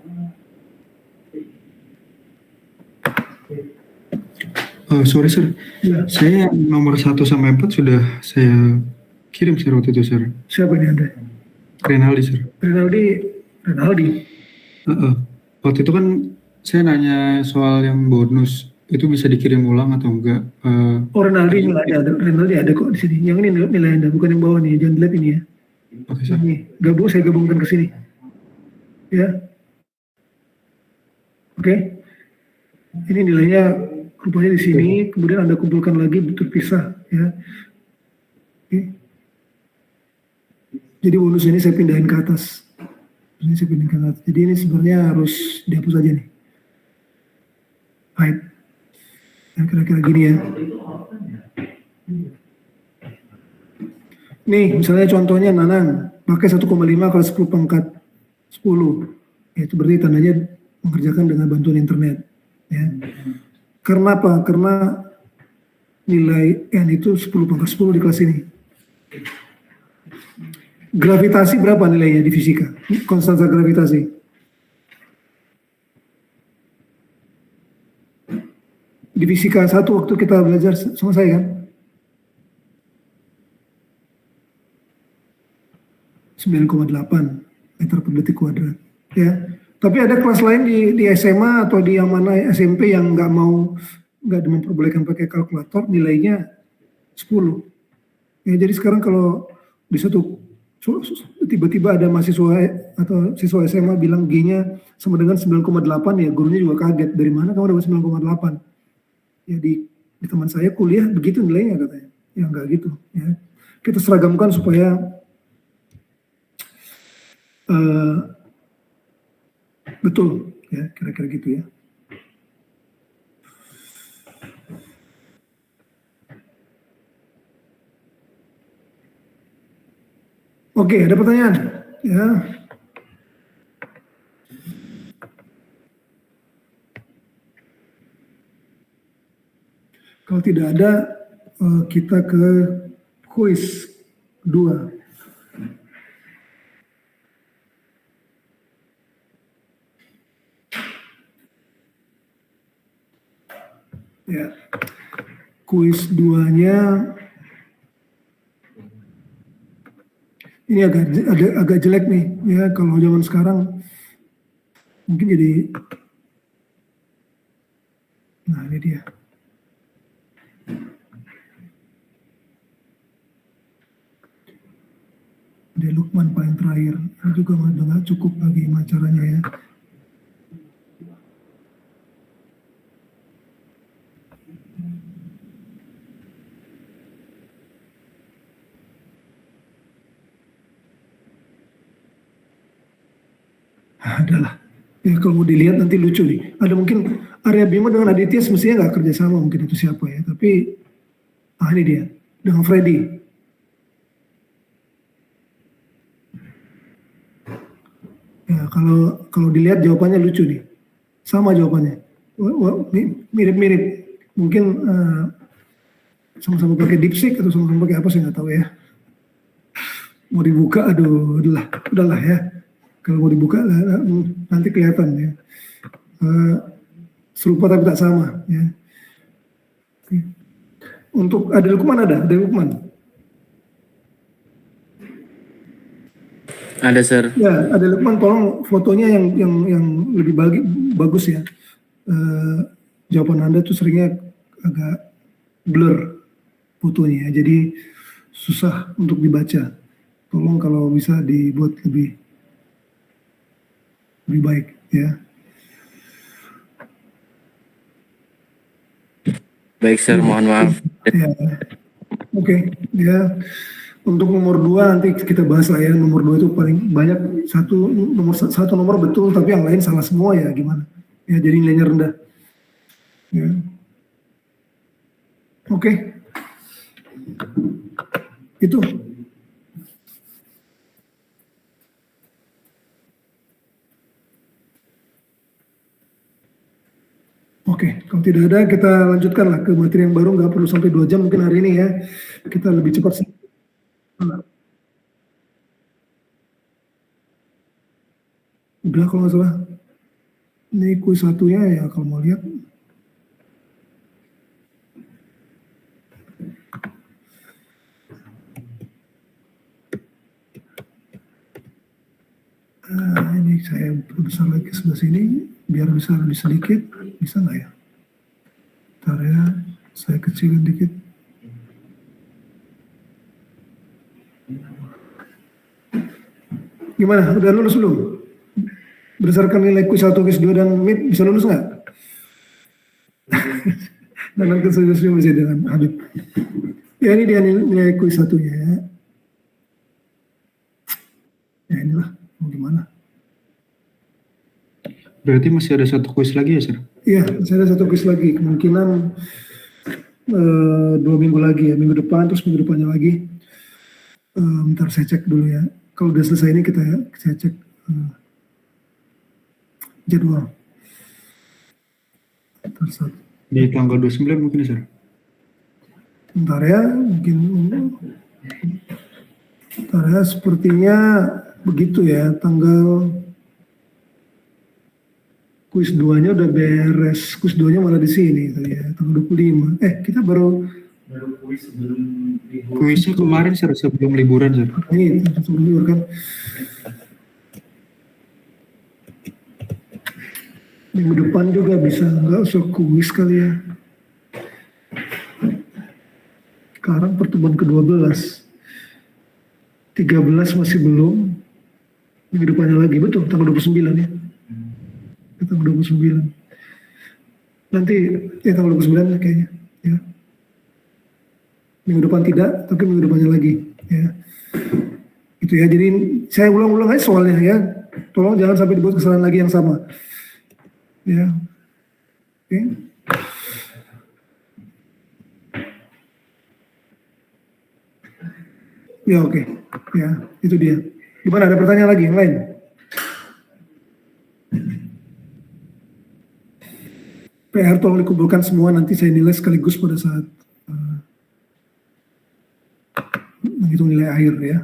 Sorry sir, ya. saya nomor 1 sampai 4 sudah saya kirim sir waktu itu sir. Siapa ini Anda? Renaldi sir. Renaldi. Waktu itu kan saya nanya soal yang bonus itu bisa dikirim ulang atau enggak? Oh Renaldi ada kok di sini. Yang ini nilai Anda, bukan yang bawah nih, jangan dilihat ini ya. Oke sir. Ini saya gabungkan ke sini. Ya. Oke. Ini nilainya rupanya di sini, kemudian Anda kumpulkan lagi terpisah ya. Oke. Jadi bonus ini saya pindahin ke atas. Jadi ini sebenarnya harus dihapus aja nih. Baik. Ya, kira-kira gini ya. Nih, misalnya contohnya Nanang pakai 1,5 kali 10 pangkat 10. Ya, itu berarti tandanya mengerjakan dengan bantuan internet. Ya. Karena apa? Karena nilai N itu 10 pangkat 10 di kelas ini. Gravitasi berapa nilainya di fisika? Konstanta gravitasi. Di fisika 1 waktu kita belajar sama saya kan? 9,8 meter per detik kuadrat. Ya. Tapi ada kelas lain di SMA atau di yang mana SMP yang nggak memperbolehkan pakai kalkulator, nilainya 10. Ya, jadi sekarang kalau di satu tiba-tiba ada mahasiswa atau siswa SMA bilang G-nya sama dengan 9,8 ya gurunya juga kaget, dari mana kamu dapat 9,8? Ya di teman saya kuliah begitu nilainya katanya. Ya enggak gitu ya. Kita seragamkan supaya betul ya, kira-kira gitu ya. Oke, ada pertanyaan? Ya. Kalau tidak ada, kita ke quiz 2. Ya, quiz 2-nya ini agak jelek nih ya, kalau zaman sekarang mungkin jadi, nah ini dia. Dia Lukman paling terakhir, ini juga nggak cukup bagi acaranya ya. Adalah ya, kalau mau dilihat nanti lucu nih, ada mungkin Arya Bima dengan Aditya semestinya nggak kerja sama, mungkin itu siapa ya, tapi ini dia dengan Freddy. Ya, kalau dilihat jawabannya lucu nih. Sama jawabannya. Mirip-mirip. Mungkin sama-sama pakai DeepSeek atau sama-sama pakai apa saya nggak tahu ya. Mau dibuka, aduh, udahlah ya. Kalau mau dibuka nanti kelihatan ya. Serupa tapi tak sama ya. Oke. Untuk ada Lukman ada Lukman. Ada, Sir. Ya, ada Lukman, tolong fotonya yang lebih bagus ya. Jawaban Anda tuh seringnya agak blur fotonya, jadi susah untuk dibaca. Tolong kalau bisa dibuat lebih baik ya. Baik, Sir. Mohon maaf. Ya. Oke, ya. Untuk nomor 2 nanti kita bahas lah ya. Nomor 2 itu paling banyak satu nomor betul tapi yang lain salah semua ya, gimana? Ya, jadi nilainya rendah. Ya. Oke. Itu. Oke, kalau tidak ada kita lanjutkanlah ke materi yang baru, nggak perlu sampai 2 jam mungkin hari ini ya. Kita lebih cepat sih. Udah kalau nggak salah. Ini kuis satunya ya kalau mau lihat. Ini saya besar lagi sebelah sini biar bisa lebih sedikit, bisa nggak ya? Bentar ya, saya kecilin dikit. Gimana? Udah lulus belum? Berdasarkan nilai kuis 1, kuis 2 dan MIP bisa lulus nggak? Dengan keseriusan bisa dengan Habib. Ya ini dia nilai kuis 1-nya ya. Ya inilah, mau gimana? Berarti masih ada 1 kuis lagi ya, Sir? Iya, masih ada 1 kuis lagi. Kemungkinan 2 minggu lagi ya, minggu depan terus minggu depannya lagi. Bentar saya cek dulu ya. Kalau udah selesai ini saya cek jadwal. Bentar, Di tanggal 29 mungkin ya, Sir? bentar ya, mungkin bentar ya, sepertinya begitu ya, tanggal kuis 2-nya udah beres, kuis 2-nya malah di sini tadi ya, tanggal 25. Kita baru kuis sebelum libur. Kuisnya kemarin, Sir, sebelum liburan, Sir. ini sebelum libur kan. Minggu depan juga bisa, nggak usah kuis kali ya. Sekarang pertemuan ke-12. 13 masih belum. Minggu depannya lagi, betul, tanggal 29 ya. Tanggal 29. Nanti, ya tanggal 29 kayaknya. Ya. Minggu depan tidak, tapi minggu depannya lagi. Ya. Itu ya, jadi saya ulang-ulang aja soalnya ya. Tolong jangan sampai dibuat kesalahan lagi yang sama. Ya. Oke. Ya oke. Ya, itu dia. Gimana, ada pertanyaan lagi yang lain? PR tolong dikumpulkan semua, nanti saya nilai sekaligus pada saat menghitung nilai akhir ya.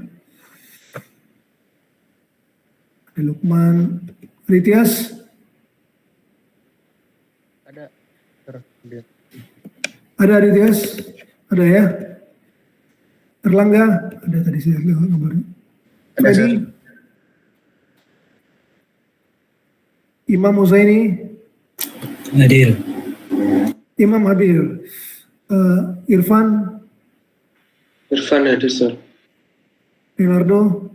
Ada Lukman, Ritias? Ada Ritias? Ada ya? Erlangga? Ada tadi saya lihat gambarnya. Fedi? Imam Husaini? Hadir. Imam hadir. Irfan? Irfan hadir, Sir. Leonardo?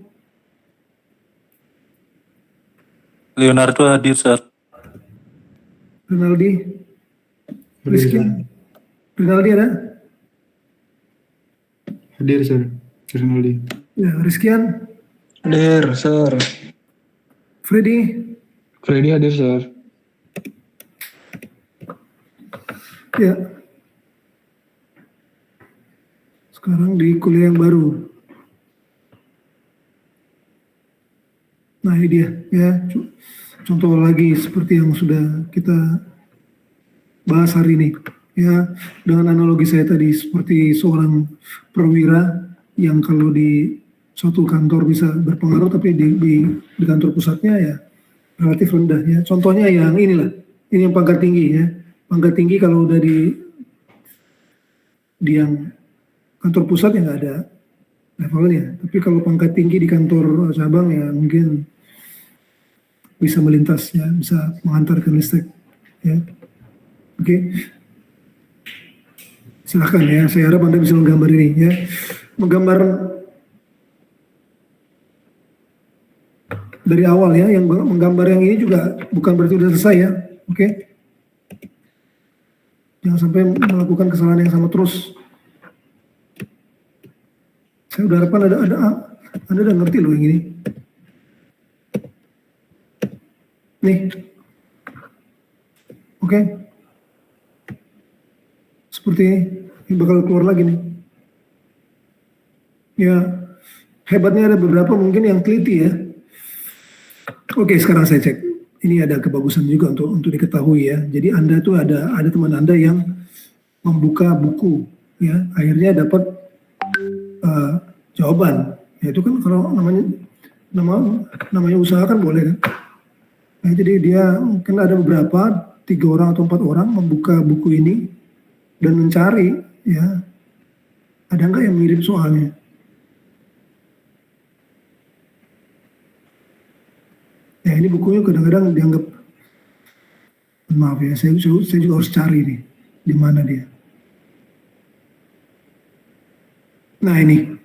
Leonardo hadir, Sir. Rinaldi? Rizky? Rinaldi ada? Hadir, Sir. Rinaldi. Ya, Rizkian? Hadir, Sir. Freddy? Freddy hadir, Sir. Ya. Sekarang di kuliah yang baru. Nah ini dia ya, contoh lagi seperti yang sudah kita bahas hari ini ya, dengan analogi saya tadi seperti seorang perwira yang kalau di suatu kantor bisa berpengaruh tapi di kantor pusatnya ya relatif rendah ya. Contohnya yang inilah, ini yang pangkat tinggi ya. Pangkat tinggi kalau udah di yang kantor pusat ya nggak ada levelnya. Tapi kalau pangkat tinggi di kantor cabang ya mungkin bisa melintas ya, bisa mengantarkan listrik ya. Oke. Silahkan ya, saya harap Anda bisa menggambar ini ya. Menggambar dari awal ya, yang menggambar yang ini juga bukan berarti sudah selesai ya. Oke. Jangan sampai melakukan kesalahan yang sama terus. Saya udah harapan Anda udah ngerti loh yang ini. Nih. Oke. Seperti ini bakal keluar lagi nih. Ya, hebatnya ada beberapa mungkin yang teliti ya. Oke, sekarang saya cek. Ini ada kebagusan juga untuk diketahui ya. Jadi Anda tuh ada teman Anda yang membuka buku ya, akhirnya dapat jawaban. Ya itu kan kalau namanya usaha kan boleh kan. Nah, jadi dia mungkin ada beberapa 3 orang atau 4 orang membuka buku ini dan mencari ya ada nggak yang mirip soalnya. Ya ini bukunya kadang-kadang dianggap, maaf ya, saya juga harus cari nih di mana dia. Nah ini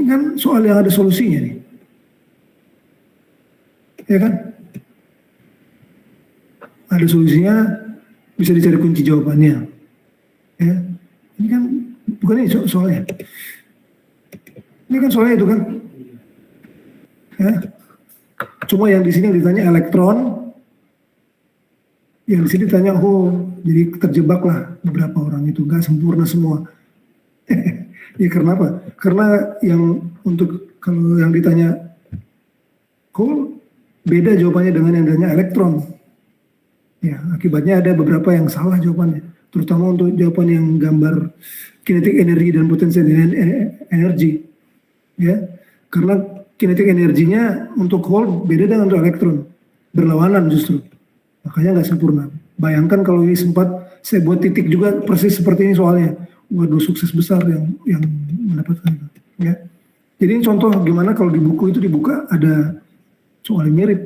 kan soal yang ada solusinya nih, ya kan? Ada solusinya, bisa dicari kunci jawabannya. Ya, ini kan bukan ini soalnya. Ini kan soalnya itu kan. Ya. Cuma yang di sini ditanya elektron, yang di sini ditanya hole. Jadi terjebaklah beberapa orang itu, nggak sempurna semua. Ya karena apa? Karena yang untuk kalau yang ditanya hole beda jawabannya dengan yang ditanya elektron. Ya, akibatnya ada beberapa yang salah jawabannya, terutama untuk jawaban yang gambar kinetik energi dan potensial energi. Ya, karena kinetik energinya untuk hole beda dengan untuk elektron, berlawanan justru, makanya nggak sempurna. Bayangkan kalau ini sempat saya buat titik juga persis seperti ini soalnya, waduh sukses besar yang mendapatkan itu. Ya, jadi ini contoh gimana kalau di buku itu dibuka ada soal yang mirip.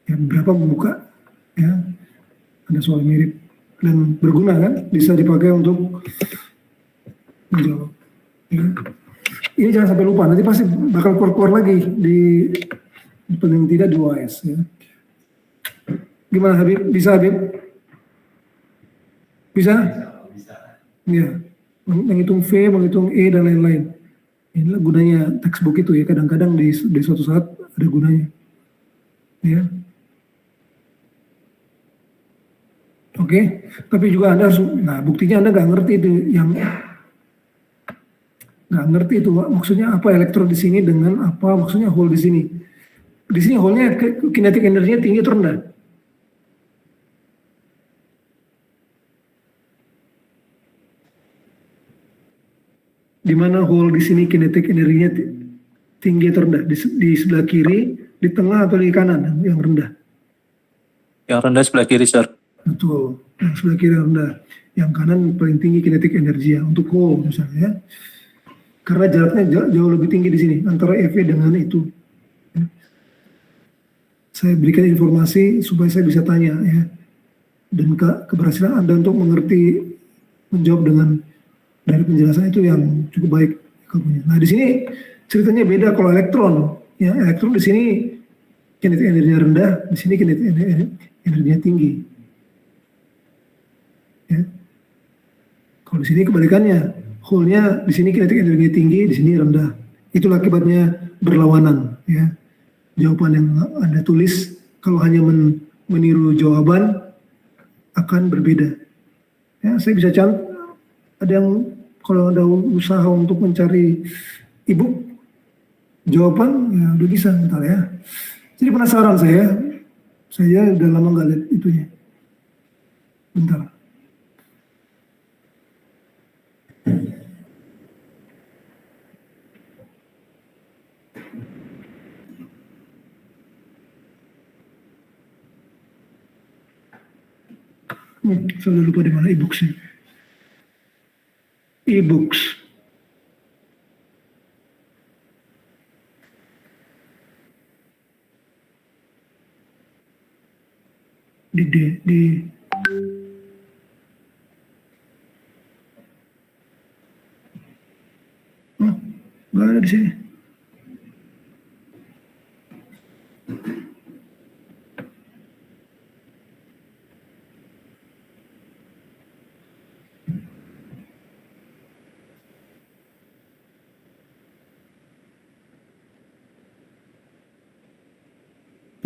Ya, beberapa membuka ya ada soal mirip dan berguna kan, bisa dipakai untuk menjawab. Ya. Ini jangan sampai lupa, nanti pasti bakal keluar lagi di paling tidak di UAS ya. Gimana Habib? Bisa Habib? Bisa? Ya, menghitung V, menghitung E dan lain-lain. Inilah gunanya textbook itu ya, kadang-kadang di suatu saat ada gunanya. Ya. Oke, tapi juga Anda harus, nah buktinya Anda nggak ngerti itu, yang nggak ngerti itu maksudnya apa elektron di sini dengan apa maksudnya hole di sini. Di sini hole-nya kinetik energinya tinggi atau rendah? Di mana hole di sini kinetik energinya tinggi atau rendah? Di sebelah kiri, di tengah atau di kanan yang rendah? Yang rendah sebelah kiri, sir. Betul, yang sebelah kiri rendah, yang kanan paling tinggi kinetik energi ya untuk hole misalnya ya. Karena jaraknya jauh lebih tinggi di sini antara EV dengan itu. Ya. Saya berikan informasi supaya saya bisa tanya ya, dan keberhasilan Anda untuk mengerti menjawab dari penjelasan itu yang cukup baik kamunya. Nah di sini ceritanya beda kalau elektron ya, elektron di sini kinetik energinya rendah, di sini kinetik energinya tinggi. Ya. Kalau di sini kebalikannya, hole-nya di sini kinetik energi tinggi, di sini rendah. Itulah akibatnya berlawanan. Ya. Jawaban yang Anda tulis kalau hanya meniru jawaban akan berbeda. Ya, saya bisa ada yang kalau Anda usaha untuk mencari e-book, jawaban ya udah bisa bentar ya. Jadi penasaran saya udah lama nggak lihat itunya. Bentar. Saya udah lupa di mana e-booksnya. E-books. Di oh, nggak ada di sini.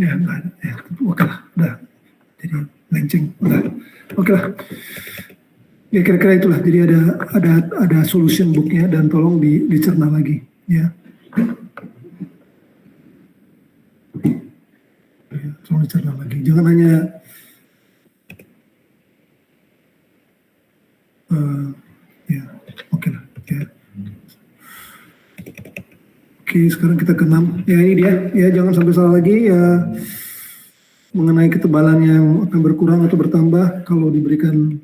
Ya enggak ada. Ya, oke lah, udah. Jadi lenceng, udah. Oke lah. Ya kira-kira itulah. Jadi ada solution booknya dan tolong dicerna lagi, ya. Ya, tolong dicerna lagi. Jangan hanya ya, oke lah. Ya. Oke, sekarang kita ke 6. Ya ini dia, ya jangan sampai salah lagi ya mengenai ketebalan yang akan berkurang atau bertambah kalau diberikan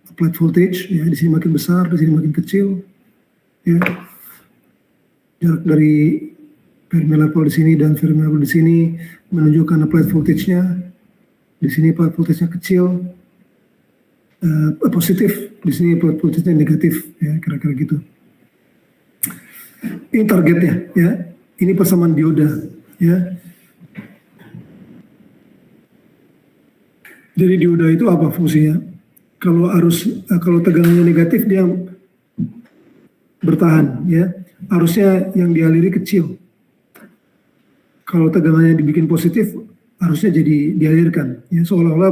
applied voltage. Ya di sini makin besar, di sini makin kecil. Ya jarak dari Fermi level di sini dan Fermi level di sini menunjukkan applied voltage-nya. Di sini applied voltage-nya kecil, positif. Di sini applied voltage-nya negatif. Ya kira-kira gitu. Ini targetnya, ya. Ini persamaan dioda, ya. Jadi dioda itu apa fungsinya? Kalau tegangannya negatif dia bertahan, ya. Arusnya yang dialiri kecil. Kalau tegangannya dibikin positif, arusnya jadi dialirkan. Ya, seolah-olah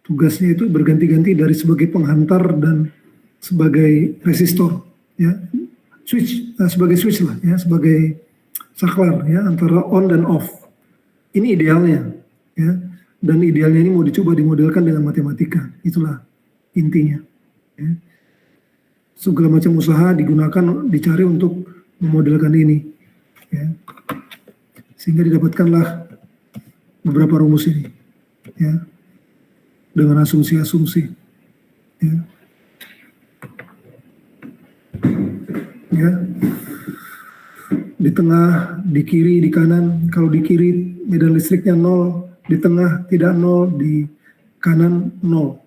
tugasnya itu berganti-ganti dari sebagai penghantar dan sebagai resistor. Ya, sebagai switch lah, ya, sebagai saklar, ya, antara on dan off. Ini idealnya, ya, dan idealnya ini mau dicoba dimodelkan dengan matematika. Itulah intinya. Ya. Segala macam usaha dicari untuk memodelkan ini, ya, sehingga didapatkanlah beberapa rumus ini, ya, dengan asumsi-asumsi, ya. Ya, di tengah, di kiri, di kanan. Kalau di kiri medan listriknya 0, di tengah tidak 0, di kanan 0.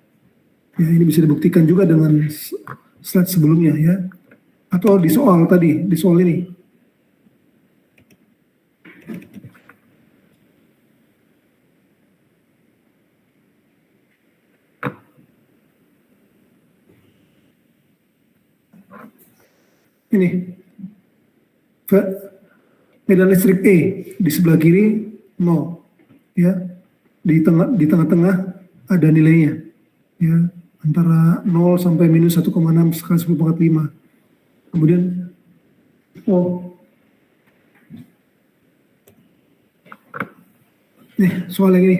Ya, ini bisa dibuktikan juga dengan slide sebelumnya, ya. Atau di soal tadi, di soal ini. Ini medan listrik E di sebelah kiri 0, ya, di tengah-tengah ada nilainya, ya, antara 0 sampai minus 1,6 sekali 10⁵. Kemudian nih soal yang ini,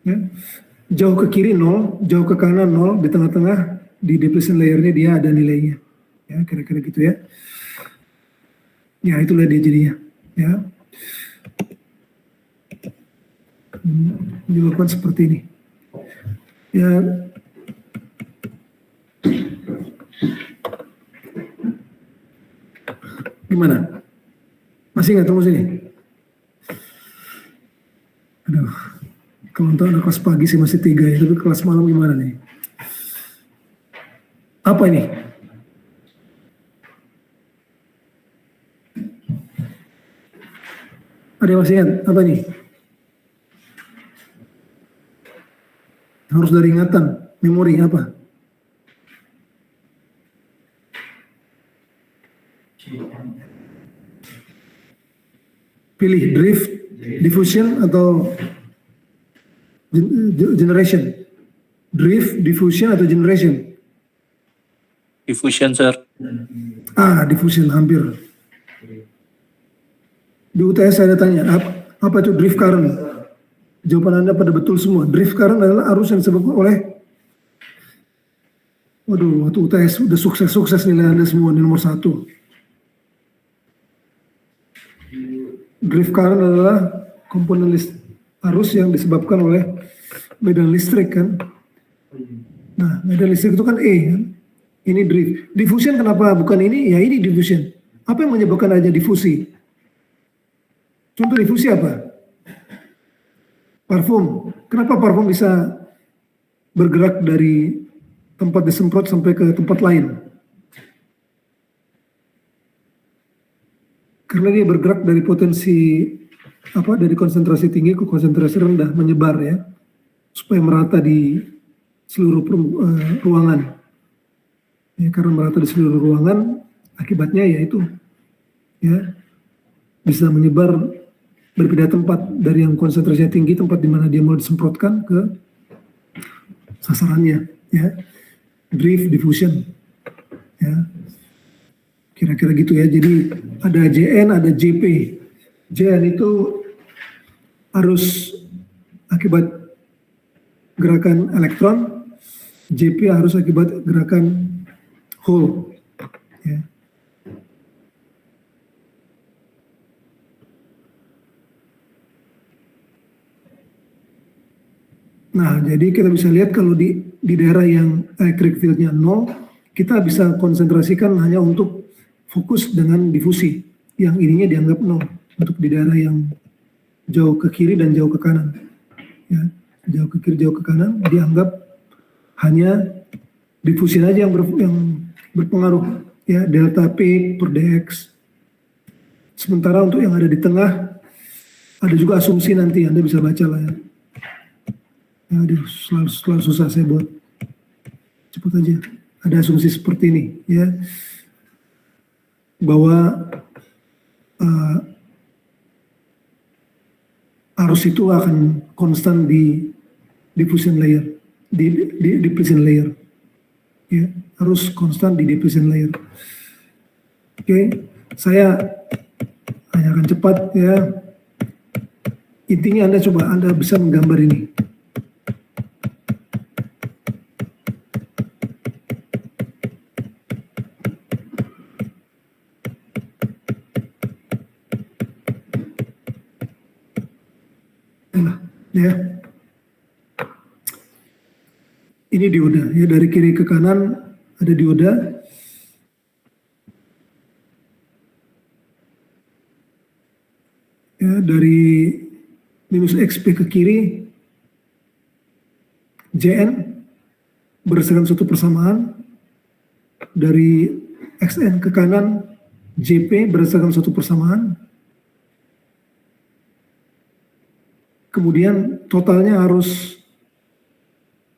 ya, jauh ke kiri 0, jauh ke kanan 0, di tengah-tengah di depletion layernya dia ada nilainya, ya, kira-kira gitu, ya. Ya itulah dia jadinya, ya. Dilakukan seperti ini, ya. Gimana? Masih nggak tunggu sini? Aduh, kalau untuk anak kelas pagi sih masih 3 ya, tapi kelas malam gimana nih? Apa ini? Ada yang masih ingat? Apa ini? Harus dari ingatan, memori apa? Pilih drift, diffusion atau generation. Drift, diffusion atau generation. Diffusion, sir. Diffusion hampir. Di UTS saya tanya, apa itu drift current? Jawaban Anda pada betul semua. Drift current adalah arus yang disebabkan oleh, waduh, waktu UTS udah sukses nilai Anda semua di nomor 1. Drift current adalah komponen arus yang disebabkan oleh medan listrik kan. Nah, medan listrik itu kan E kan. Ini drift. Diffusion kenapa bukan ini? Ya ini diffusion. Apa yang menyebabkan adanya diffusi? Contoh diffusi apa? Parfum. Kenapa parfum bisa bergerak dari tempat disemprot sampai ke tempat lain? Karena dia bergerak dari dari konsentrasi tinggi ke konsentrasi rendah, menyebar ya, supaya merata di seluruh ruangan. Ya, karena merata di seluruh ruangan, akibatnya yaitu ya bisa menyebar berpindah tempat dari yang konsentrasinya tinggi, tempat di mana dia mau disemprotkan ke sasarannya. Ya, drift diffusion. Ya. Kira-kira gitu ya. Jadi ada JN, ada JP. JN itu arus akibat gerakan elektron, JP arus akibat gerakan hole. Ya. Nah, jadi kita bisa lihat kalau di daerah yang electric field-nya 0, kita bisa konsentrasikan hanya untuk fokus dengan difusi yang ininya dianggap 0 untuk di daerah yang jauh ke kiri dan jauh ke kanan. Ya, jauh ke kiri, jauh ke kanan dianggap hanya difusi aja yang berpengaruh ya, delta P per dx. Sementara untuk yang ada di tengah ada juga asumsi, nanti Anda bisa baca lah ya. Aduh, selalu susah saya buat cepet aja. Ada asumsi seperti ini ya, bahwa arus itu akan konstan di diffusion layer, di depletion layer, ya, arus konstan di depletion layer. Oke, saya hanya akan cepat ya. Intinya Anda bisa menggambar ini. Ya, ini dioda ya, dari kiri ke kanan ada dioda. Ya, dari minus XP ke kiri JN berdasarkan suatu persamaan, dari XN ke kanan JP berdasarkan suatu persamaan. Kemudian totalnya harus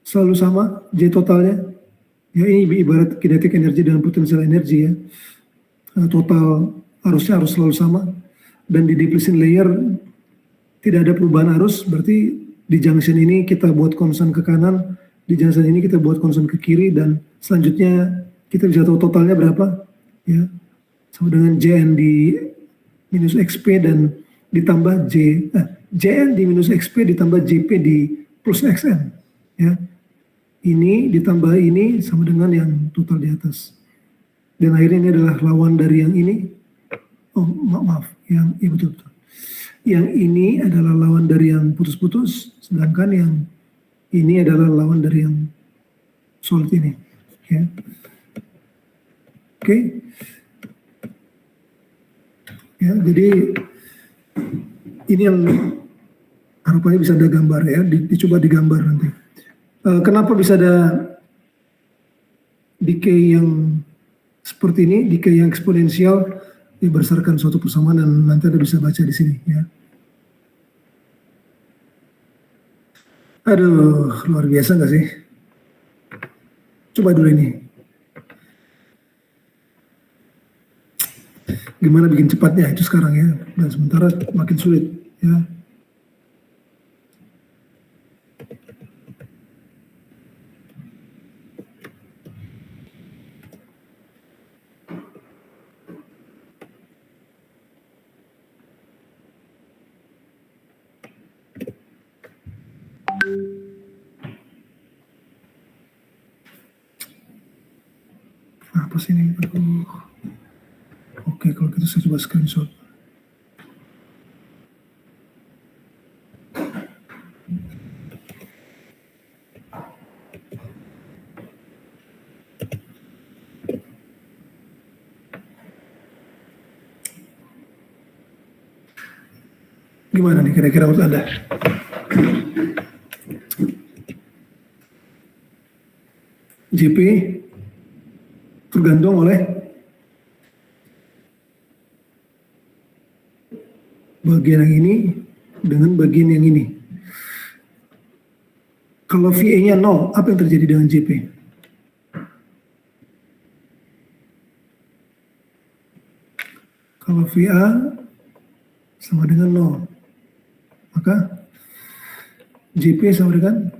selalu sama, J totalnya. Ya, ini ibarat kinetik energi dan potensial energi ya. Total arusnya harus selalu sama. Dan di depletion layer tidak ada perubahan arus, berarti di junction ini kita buat konstan ke kanan, di junction ini kita buat konstan ke kiri, dan selanjutnya kita bisa tahu totalnya berapa. Ya, sama dengan JN di minus XP dan ditambah JN di minus XP ditambah JP di plus XN. Ya. Ini ditambah ini sama dengan yang total di atas. Dan akhirnya ini adalah lawan dari yang ini. Oh, maaf. Iya betul. Yang ini adalah lawan dari yang putus-putus, sedangkan yang ini adalah lawan dari yang solid ini. Ya. Oke. Ya, jadi ini yang harapannya bisa ada gambar ya, dicoba digambar nanti. Kenapa bisa ada decay yang seperti ini, decay yang eksponensial, ya berdasarkan suatu persamaan, dan nanti Anda bisa baca di sini ya. Aduh, luar biasa nggak sih? Coba dulu ini. Gimana bikin cepatnya itu sekarang ya, dan sementara makin sulit ya. Apa sih ini? Aduh. Oke, kalau gitu saya coba screenshot. Gimana nih kira-kira menurut Anda? JP tergantung oleh bagian yang ini dengan bagian yang ini. Kalau VA-nya 0, apa yang terjadi dengan JP? Kalau VA sama dengan 0, maka JP sama dengan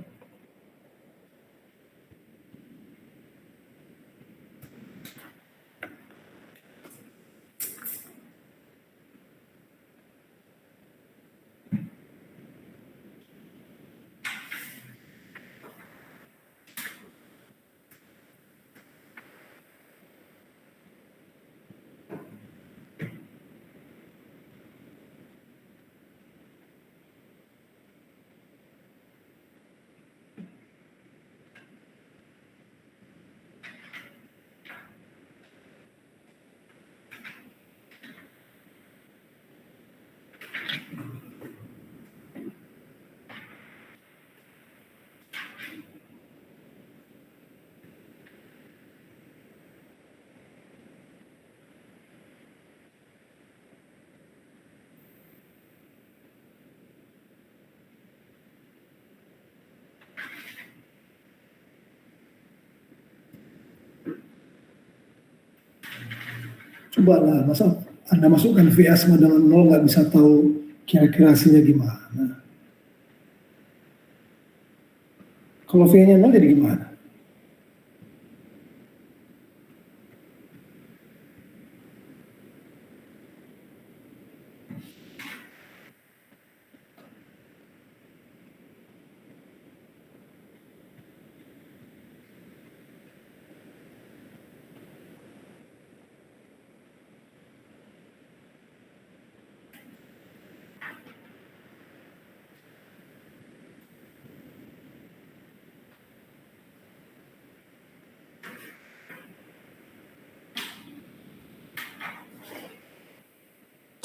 coba lah, masa Anda masukkan VA sama dengan 0 nggak bisa tahu kira-kira hasilnya gimana. Kalau VA-nya 0 jadi gimana?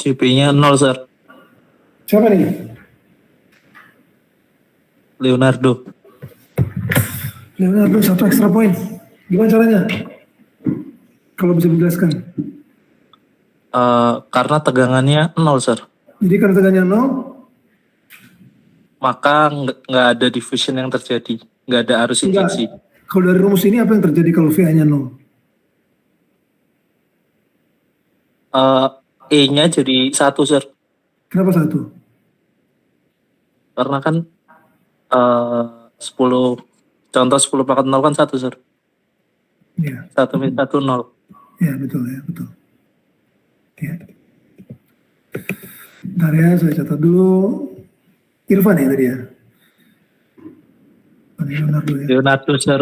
JP-nya 0, sir. Siapa nih? Leonardo. Leonardo 1 extra point. Gimana caranya? Kalau bisa menjelaskan. Karena tegangannya 0, sir. Jadi kalau tegangannya 0, Maka nggak ada diffusion yang terjadi. Nggak ada arus enggak. injeksi. Kalau dari rumus ini apa yang terjadi kalau VA-nya 0? E-nya jadi 1, sir. Kenapa 1? Karena kan 10, contoh 10 pangkat 0 kan 1, sir. Ya, 1 min 1, 0. ya betul ya, betul. Ya. Bentar ya, saya catat dulu. Irfan ya tadi ya? Leonardo ya. Leonardo, sir.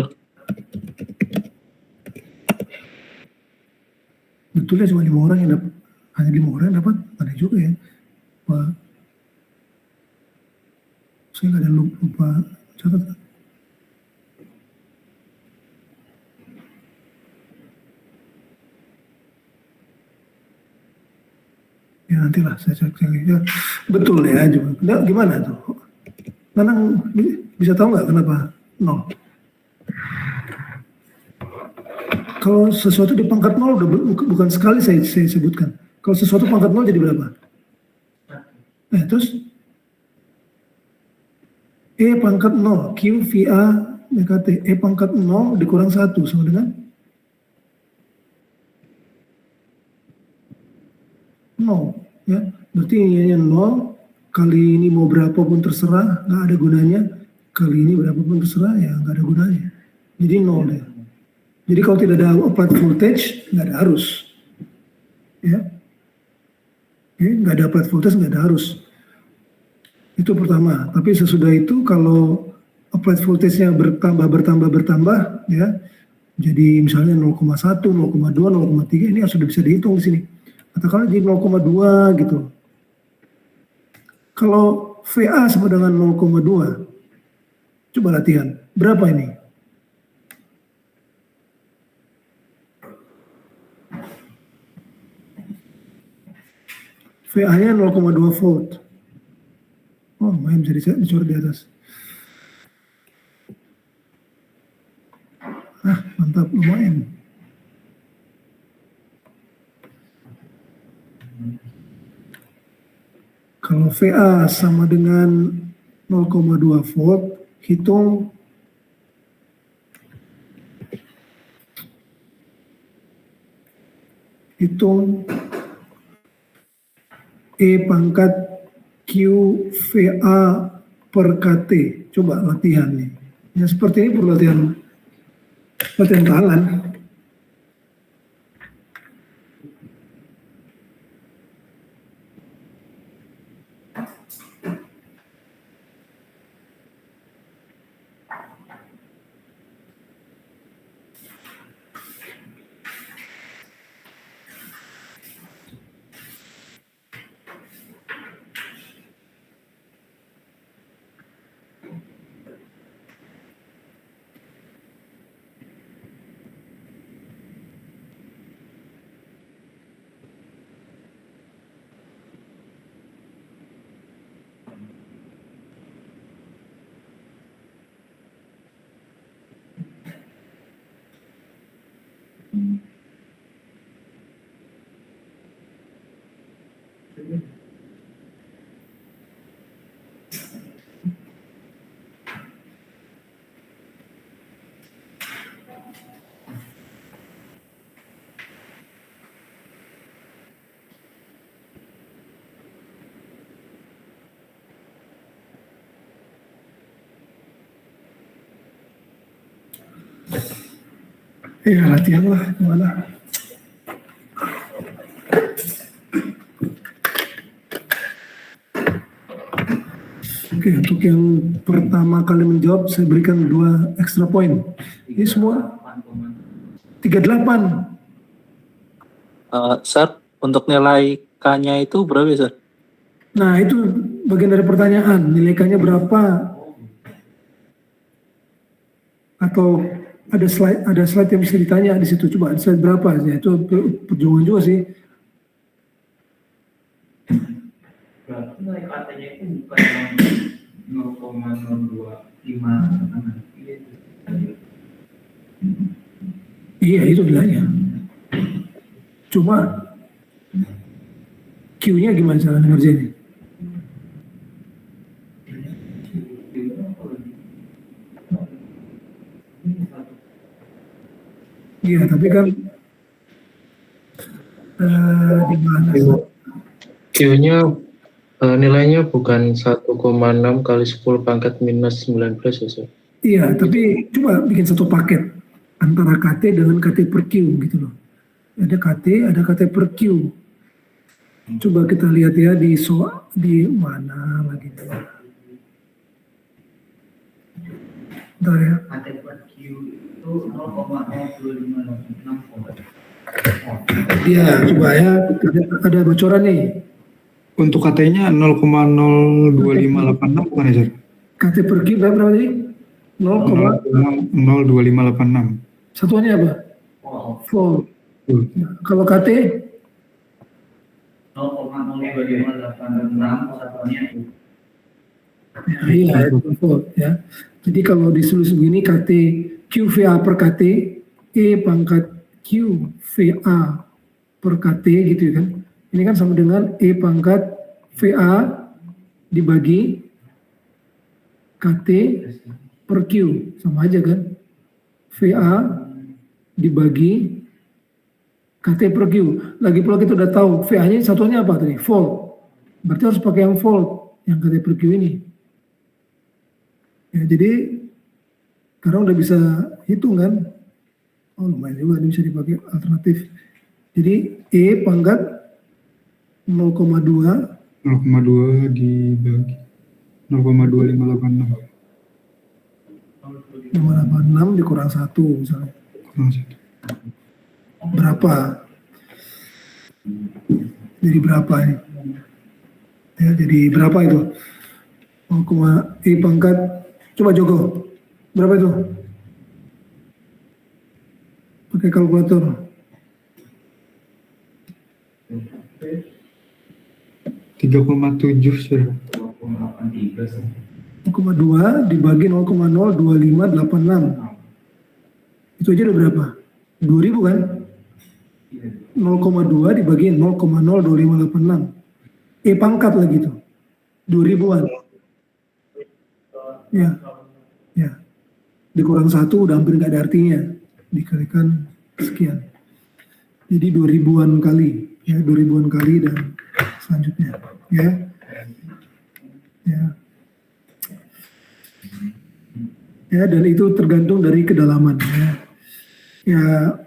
Betul ya, cuma 5 orang yang dapat. Hanya 5 orang yang dapat, ada juga ya. Wah. Saya nggak ada lupa catat. Ya nantilah saya cek ya. Betul ya juga. Nah, gimana tuh? Nanang bisa tahu nggak kenapa 0? Kalau sesuatu di pangkat 0 udah bukan sekali saya sebutkan. Kalau sesuatu pangkat 0 jadi berapa? Terus E pangkat 0, Q, VA, BKT. E pangkat 0 dikurang 1 sama dengan 0. Ya, berarti ini 0, kali ini mau berapapun terserah, nggak ada gunanya. Kali ini berapapun terserah, ya nggak ada gunanya. Jadi 0 deh. Jadi kalau tidak ada applied voltage, nggak ada arus. Ya. Nggak ada applied voltage, nggak ada arus. Itu pertama. Tapi sesudah itu kalau applied voltage-nya bertambah, ya, Jadi misalnya 0,1, 0,2, 0,3 ini sudah bisa dihitung di sini. Katakanlah jadi 0,2 gitu. Kalau VA sama dengan 0,2, coba latihan. Berapa ini? VA-nya 0,2 volt. Oh, lumayan bisa dicoret di atas. Mantap, lumayan. Kalau VA sama dengan 0,2 volt, hitung E pangkat QVA per KT. Coba latihan nih. Ya seperti ini perlu latihan tangan. Ya latihan lah gimana. Oke, untuk yang pertama kali menjawab saya berikan 2 extra point. Ini semua 38. Sir, untuk nilai K-nya itu berapa ya, Sir? Nah itu bagian dari pertanyaan, nilai K-nya berapa? Atau ada slide yang bisa ditanya di situ, coba slide berapa ya, itu perjuangan juga sih. Berarti nilai katanya itu bukan 0,025. Iya itu nilainya. Cuma Q-nya gimana cara ngerjainnya? Iya, tapi kan di mana? Q-nya nilainya bukan 1,6 kali 10 pangkat minus 19 ya, Sir? Iya, tapi coba bikin satu paket antara KT dengan KT per Q gitu loh. Ada KT per Q. Coba kita lihat ya di mana lagi. Bentar ya. KT per Q itu 0,0256 volt. Iya, coba ya. Ada bocoran nih. Untuk KT-nya 0,02586 bukan ya, Sir? KT per Q berapa tadi? 0,02586. Satuannya apa? Volt. Nah, kalau KT 0,02586 satuannya itu. ya, iya, itu volt ya. Jadi kalau ditulis begini KT QVA per KT E pangkat QVA per KT gitu kan. Ini kan sama dengan E pangkat VA dibagi KT per Q. Sama aja kan. VA dibagi KT per Q. Lagi pula kita udah tahu VA-nya satuannya apa tadi? Volt. Berarti harus pakai yang volt, yang KT per Q ini. Ya, jadi sekarang udah bisa hitung kan? Oh lumayan juga, ini bisa dipakai alternatif. Jadi E pangkat 0,2 dibagi 0,2586. 586 dikurang 1 misalnya. Berapa? Jadi berapa ini? Ya, jadi berapa itu? 0, I pangkat, coba Joko, berapa itu? Pakai kalkulator. 3,7 sir. 0,2 dibagi 0,02586. Itu aja udah berapa? 2000 kan? 0,2 dibagi 0,02586. Pangkat lagi tuh. 2000-an. Ya. Ya. Dikurang 1 udah hampir nggak ada artinya. Dikalikan sekian. Jadi 2000-an kali. Ya, 2000-an kali dan selanjutnya. Ya. Ya. Ya, dan itu tergantung dari kedalaman. Ya. Ya,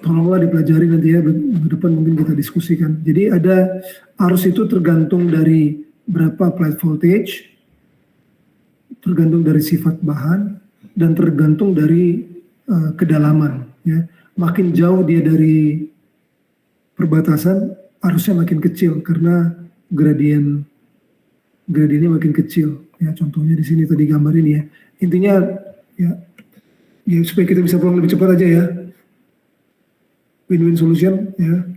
tolonglah dipelajari nanti ya, ke depan mungkin kita diskusikan. Jadi ada arus itu tergantung dari berapa flat voltage, tergantung dari sifat bahan, dan tergantung dari kedalaman. Ya. Makin jauh dia dari perbatasan, arusnya makin kecil karena gradiennya makin kecil. Ya, contohnya di sini tadi gambar ini ya. Intinya ya supaya kita bisa pulang lebih cepat aja ya. Win-win solution ya.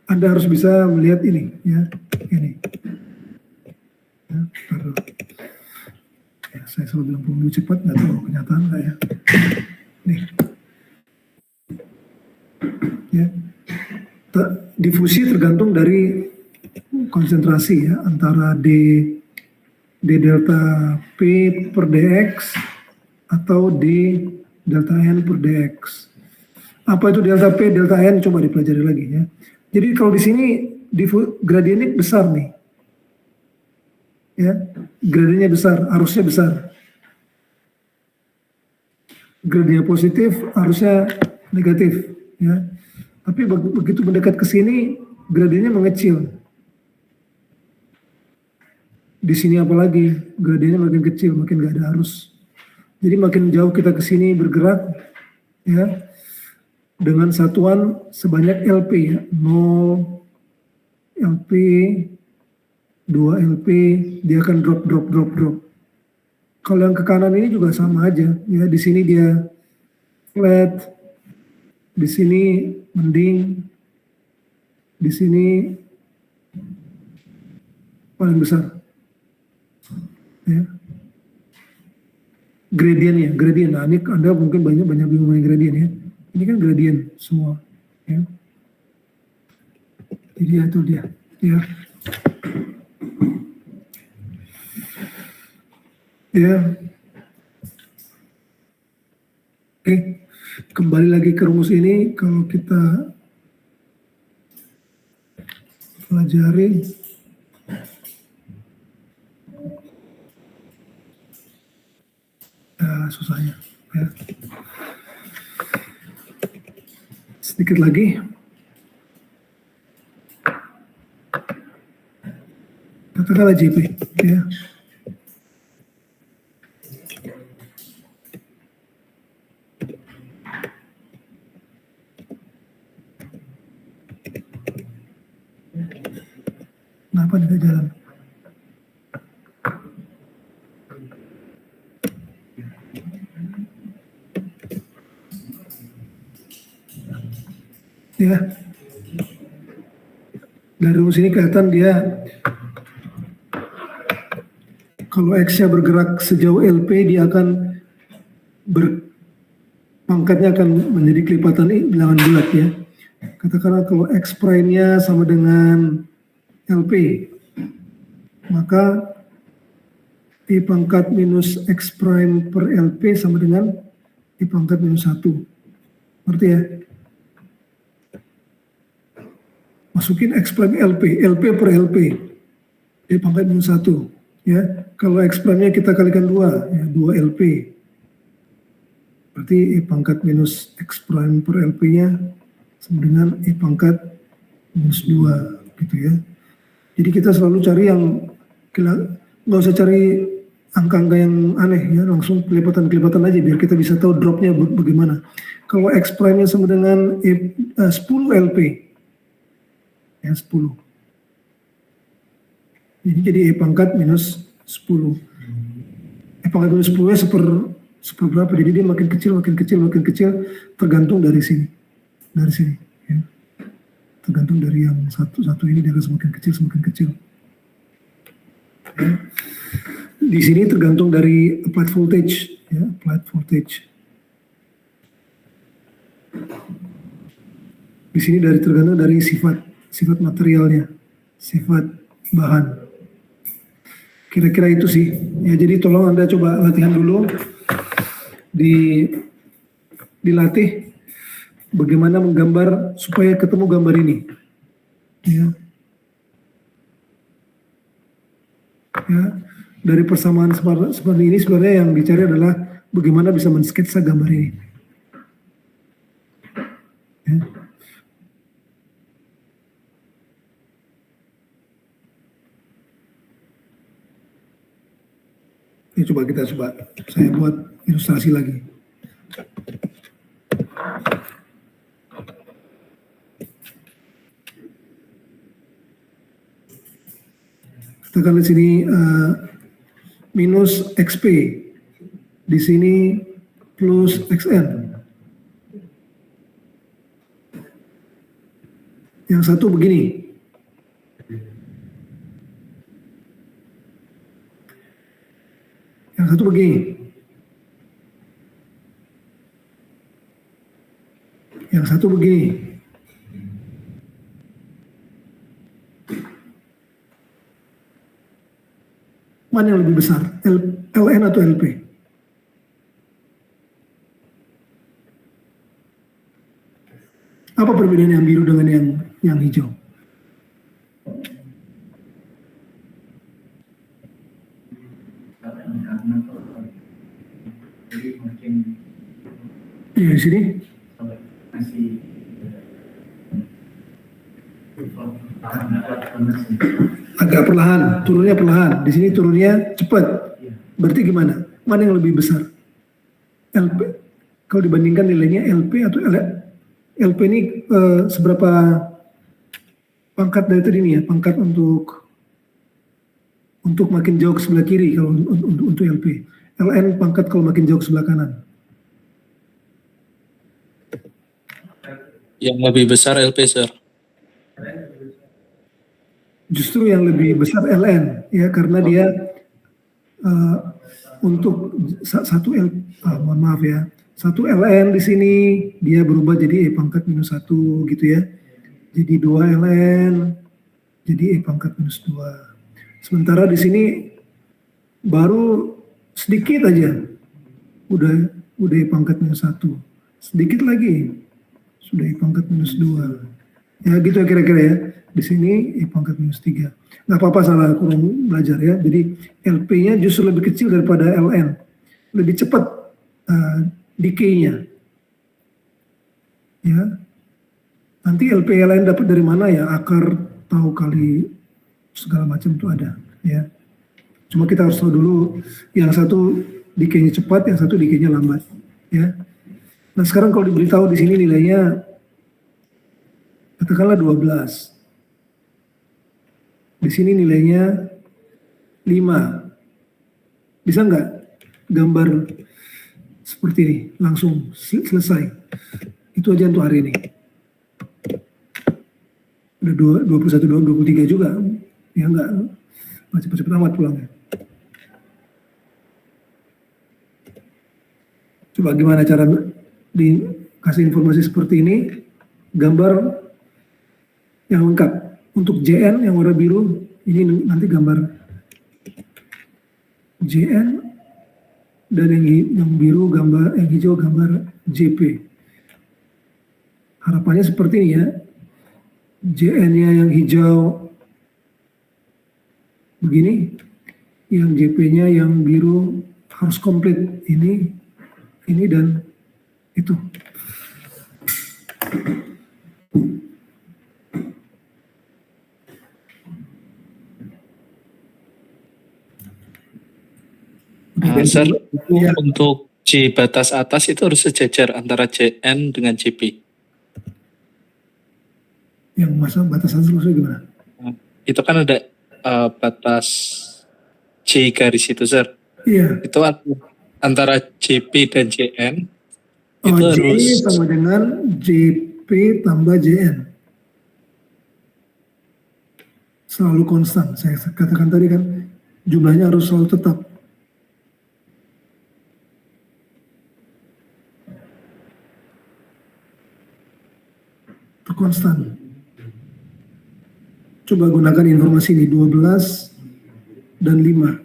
Anda harus bisa melihat ini ya, ini. Ya, ya saya selalu bilang pulang lebih cepat, nggak tahu kenyataan nggak ya. Nih. Ya. Difusi tergantung dari konsentrasi ya, antara D delta P per dx atau D delta N per dx. Apa itu delta P, delta N? Coba dipelajari lagi ya. Jadi kalau di sini gradiennya besar nih. Ya, gradiennya besar, arusnya besar. Gradiennya positif, arusnya negatif ya. Tapi begitu mendekat ke sini, gradiennya mengecil. Di sini apalagi gradiennya makin kecil, makin gak ada arus. Jadi makin jauh kita ke sini bergerak, ya, dengan satuan sebanyak LP ya, 0 LP, 2 LP, dia akan drop. Kalau yang ke kanan ini juga sama aja, ya, di sini dia flat, di sini mending, di sini paling besar. Ya. Gradien. Nah, ini Anda mungkin banyak bingung dengan gradien ya. Ini kan gradien semua. Ya. Jadi itu dia. Ya. Ya. Oke. Kembali lagi ke rumus ini. Kalau kita pelajari. Susahnya ya. Sedikit lagi katakanlah JP ya. Kenapa tidak jalan? Ya, dari rumus ini kelihatan dia kalau X-nya bergerak sejauh LP, dia akan pangkatnya akan menjadi kelipatan bilangan bulat ya. Katakanlah kalau X prime-nya sama dengan LP, maka I pangkat minus X prime per LP sama dengan I pangkat minus 1. Ngerti ya? Masukin X prime LP per LP, I pangkat minus 1. Ya, kalau X prime-nya kita kalikan 2, ya 2 LP. Berarti I pangkat minus X prime per LP-nya sama dengan I pangkat minus 2, gitu ya. Jadi kita selalu cari yang, nggak usah cari angka-angka yang aneh ya, langsung kelipatan-kelipatan aja biar kita bisa tahu dropnya bagaimana. Kalau X prime-nya sama dengan 10 LP, ya 10. Ini jadi E pangkat minus 10. E pangkat minus 10 nya seper berapa? Jadi dia makin kecil, tergantung dari sini. Dari sini. Ya. Tergantung dari yang satu ini dia akan semakin kecil. Ya. Di sini tergantung dari applied voltage. Ya, applied voltage. Di sini tergantung dari sifat materialnya, sifat bahan. Kira-kira itu sih. Ya, jadi tolong Anda coba latihan dulu, dilatih bagaimana menggambar supaya ketemu gambar ini. Ya. Ya, dari persamaan seperti ini sebenarnya yang dicari adalah bagaimana bisa mensketsa gambar ini. Ya. Ini saya buat ilustrasi lagi. Katakan di sini minus XP, di sini plus XN. Yang satu begini. Yang satu begini. Yang satu begini. Mana yang lebih besar? LN atau LP? Apa perbedaan yang biru dengan yang hijau? Ya, di sini. Agak perlahan, turunnya perlahan. Di sini turunnya cepat. Berarti gimana? Mana yang lebih besar? LP. Kalau dibandingkan nilainya LP atau LP ini seberapa pangkat dari tadi ini ya? Pangkat untuk makin jauh ke sebelah kiri kalau untuk LP. LN pangkat kalau makin jauh ke sebelah kanan. Yang lebih besar LP, Sir. Justru yang lebih besar LN ya, karena dia untuk mohon maaf ya, satu LN di sini dia berubah jadi E pangkat minus 1 gitu ya. Jadi 2 LN jadi E pangkat minus 2. Sementara di sini baru sedikit aja udah E pangkat minus 1. Sedikit lagi sudah E pangkat minus 2. Ya gitu ya kira-kira ya. Di sini E pangkat minus 3. Nggak apa-apa salah kurang belajar ya. Jadi LP-nya justru lebih kecil daripada LN. Lebih cepat decay-nya. Ya. Nanti LP LN dapat dari mana ya? Akar tahu kali segala macam itu ada. Ya. Cuma kita harus tahu dulu yang satu decay-nya cepat, yang satu decay-nya lambat. Ya. Nah sekarang kalau diberitahu di sini nilainya katakanlah 12. Di sini nilainya 5. Bisa nggak gambar seperti ini? Langsung selesai. Itu aja untuk hari ini. Udah 21, 23 juga. Ya nggak cepet-cepet amat pulangnya. Coba gimana cara dikasih informasi seperti ini? Gambar yang lengkap. Untuk JN yang warna biru, ini nanti gambar JN, dan yang biru gambar, yang hijau gambar JP. Harapannya seperti ini ya. JN-nya yang hijau begini, yang JP-nya yang biru harus komplit ini dan itu. Sir, Iya. untuk J batas atas itu harus sejajar antara JN dengan JP. Yang masa batasan maksudnya gimana? Itu kan ada batas J garis itu, Sir. Iya. Itu antara JP dan JN Oh, itu J harus sama dengan JP tambah JN. Selalu konstan. Saya katakan tadi kan jumlahnya harus selalu tetap. Itu konstan. Coba gunakan informasi ini 12 dan 5.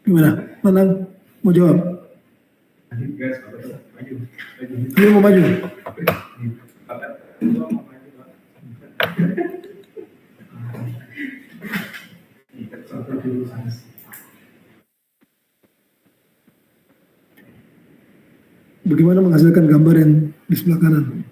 Gimana? Manang mau jawab? Ini mau maju? Bagaimana menghasilkan gambar yang di sebelah kanan?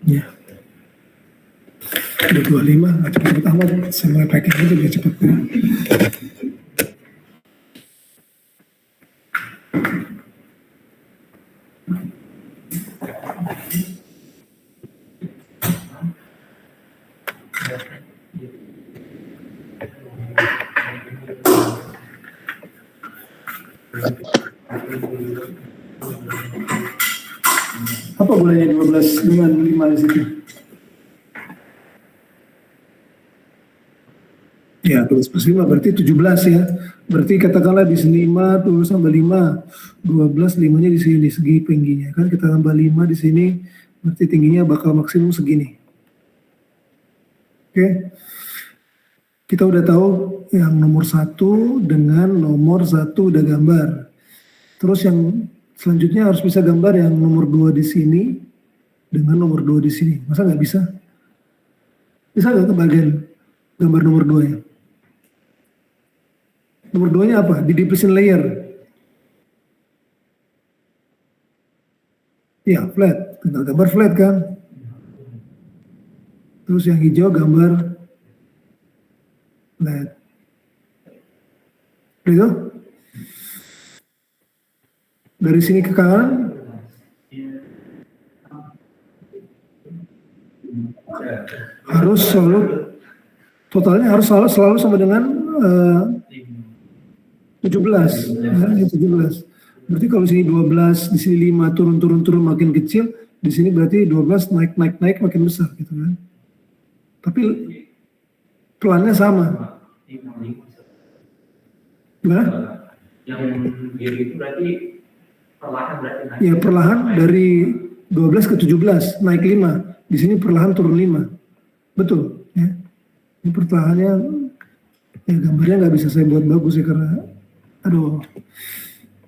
Ya. Udah 25, nggak cepet-cepet amat. Saya mulai packing aja biar cepet. Ya. Apa bolehnya 12 dengan 5 di situ? Ya, 12 plus 5 berarti 17 ya. Berarti katakanlah di sini 5, terus tambah 5. 12, 5-nya di sini, segi tingginya. Kan kita tambah 5 di sini, berarti tingginya bakal maksimum segini. Oke. Kita udah tahu yang nomor 1 dengan nomor 1 udah gambar. Terus yang selanjutnya harus bisa gambar yang nomor 2 di sini dengan nomor 2 di sini. Masa nggak bisa? Bisa nggak kebagian gambar nomor 2 ya? Nomor 2-nya apa? Di division layer. Ya, flat. Tinggal gambar flat kan? Terus yang hijau gambar flat. Itu? Dari sini ke kanan, harus selalu, totalnya harus selalu sama dengan 17. Ya, 17. Berarti kalau sini 12, di sini 5, turun makin kecil, di sini berarti 12 naik makin besar gitu kan. Tapi pelannya sama. Gimana? Yang biru itu berarti perlahan berarti naik. Ya perlahan dari 12 ke 17 naik 5. Di sini perlahan turun 5. Betul ya. Ini perlahannya ya gambarnya nggak bisa saya buat bagus ya karena aduh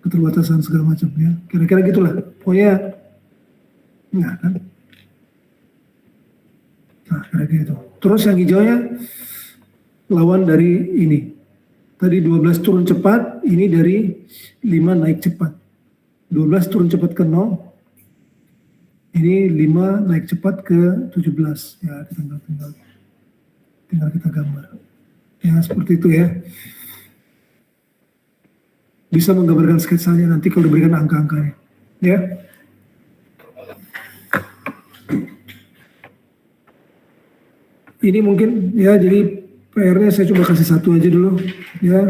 keterbatasan segala macam ya. Kira-kira gitulah. Pokoknya enggak kan. Nah, kira-kira itu. Terus yang hijaunya lawan dari ini. Tadi 12 turun cepat, ini dari 5 naik cepat. 12 turun cepat ke 0, ini 5 naik cepat ke 17. Ya, tinggal kita gambar. Ya, seperti itu ya. Bisa menggambarkan sketsanya nanti kalau diberikan angka-angkanya. Ya. Ini mungkin ya jadi PR-nya saya coba kasih 1 aja dulu ya.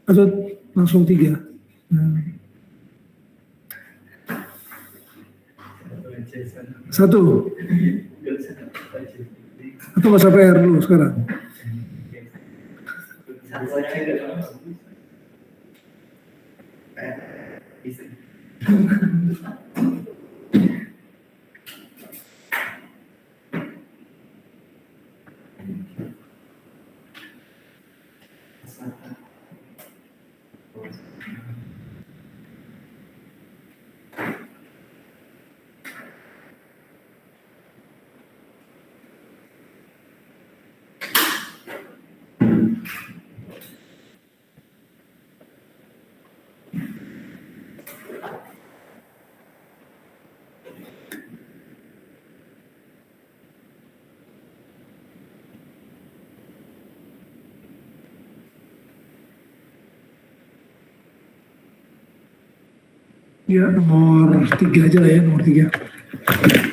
Atau langsung 3. Nah. 1. Atau nggak usah PR dulu sekarang. Ya, nomor 3 aja lah ya, nomor 3.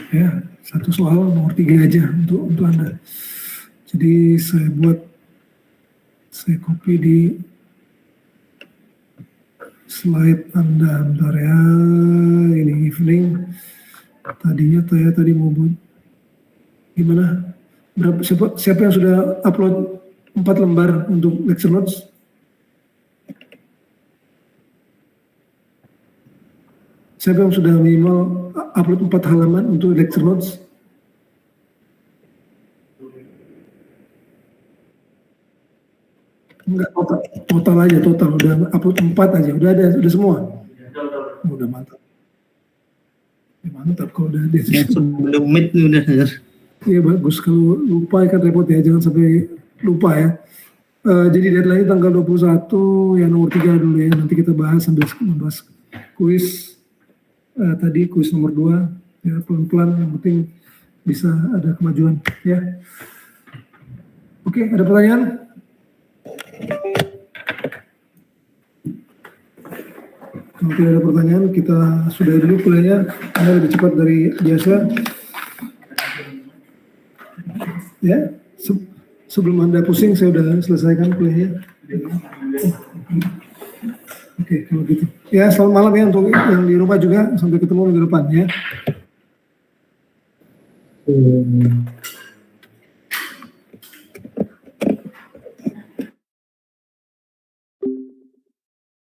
Ya, satu soal nomor 3 aja untuk Anda. Jadi saya copy di slide Anda, bentar ya, ini evening. Tadinya saya tadi mau buat gimana? Siapa yang sudah upload 4 lembar untuk lecture notes? Siapa yang sudah minimal upload 4 halaman untuk lecture notes? Enggak, total aja, total. Udah upload 4 aja, udah ada, udah semua. Udah mantap. Mantap kalau udah ada. Ya, sebelum meet nih udah sir. Iya bagus, kalau lupa kan repot ya, jangan sampai lupa ya. Jadi deadline tanggal 21, ya nomor 3 dulu ya, nanti kita bahas sambil membahas kuis. Tadi kuis nomor 2, ya pelan-pelan, yang penting bisa ada kemajuan ya. Oke, ada pertanyaan? Kalau tidak ada pertanyaan, kita sudah dulu kuliahnya, Anda lebih cepat dari biasa. Ya, sebelum Anda pusing, saya sudah selesaikan kuliahnya. Oke, kalau gitu. Ya, selamat malam ya untuk yang di rumah juga. Sampai ketemu minggu depan ya.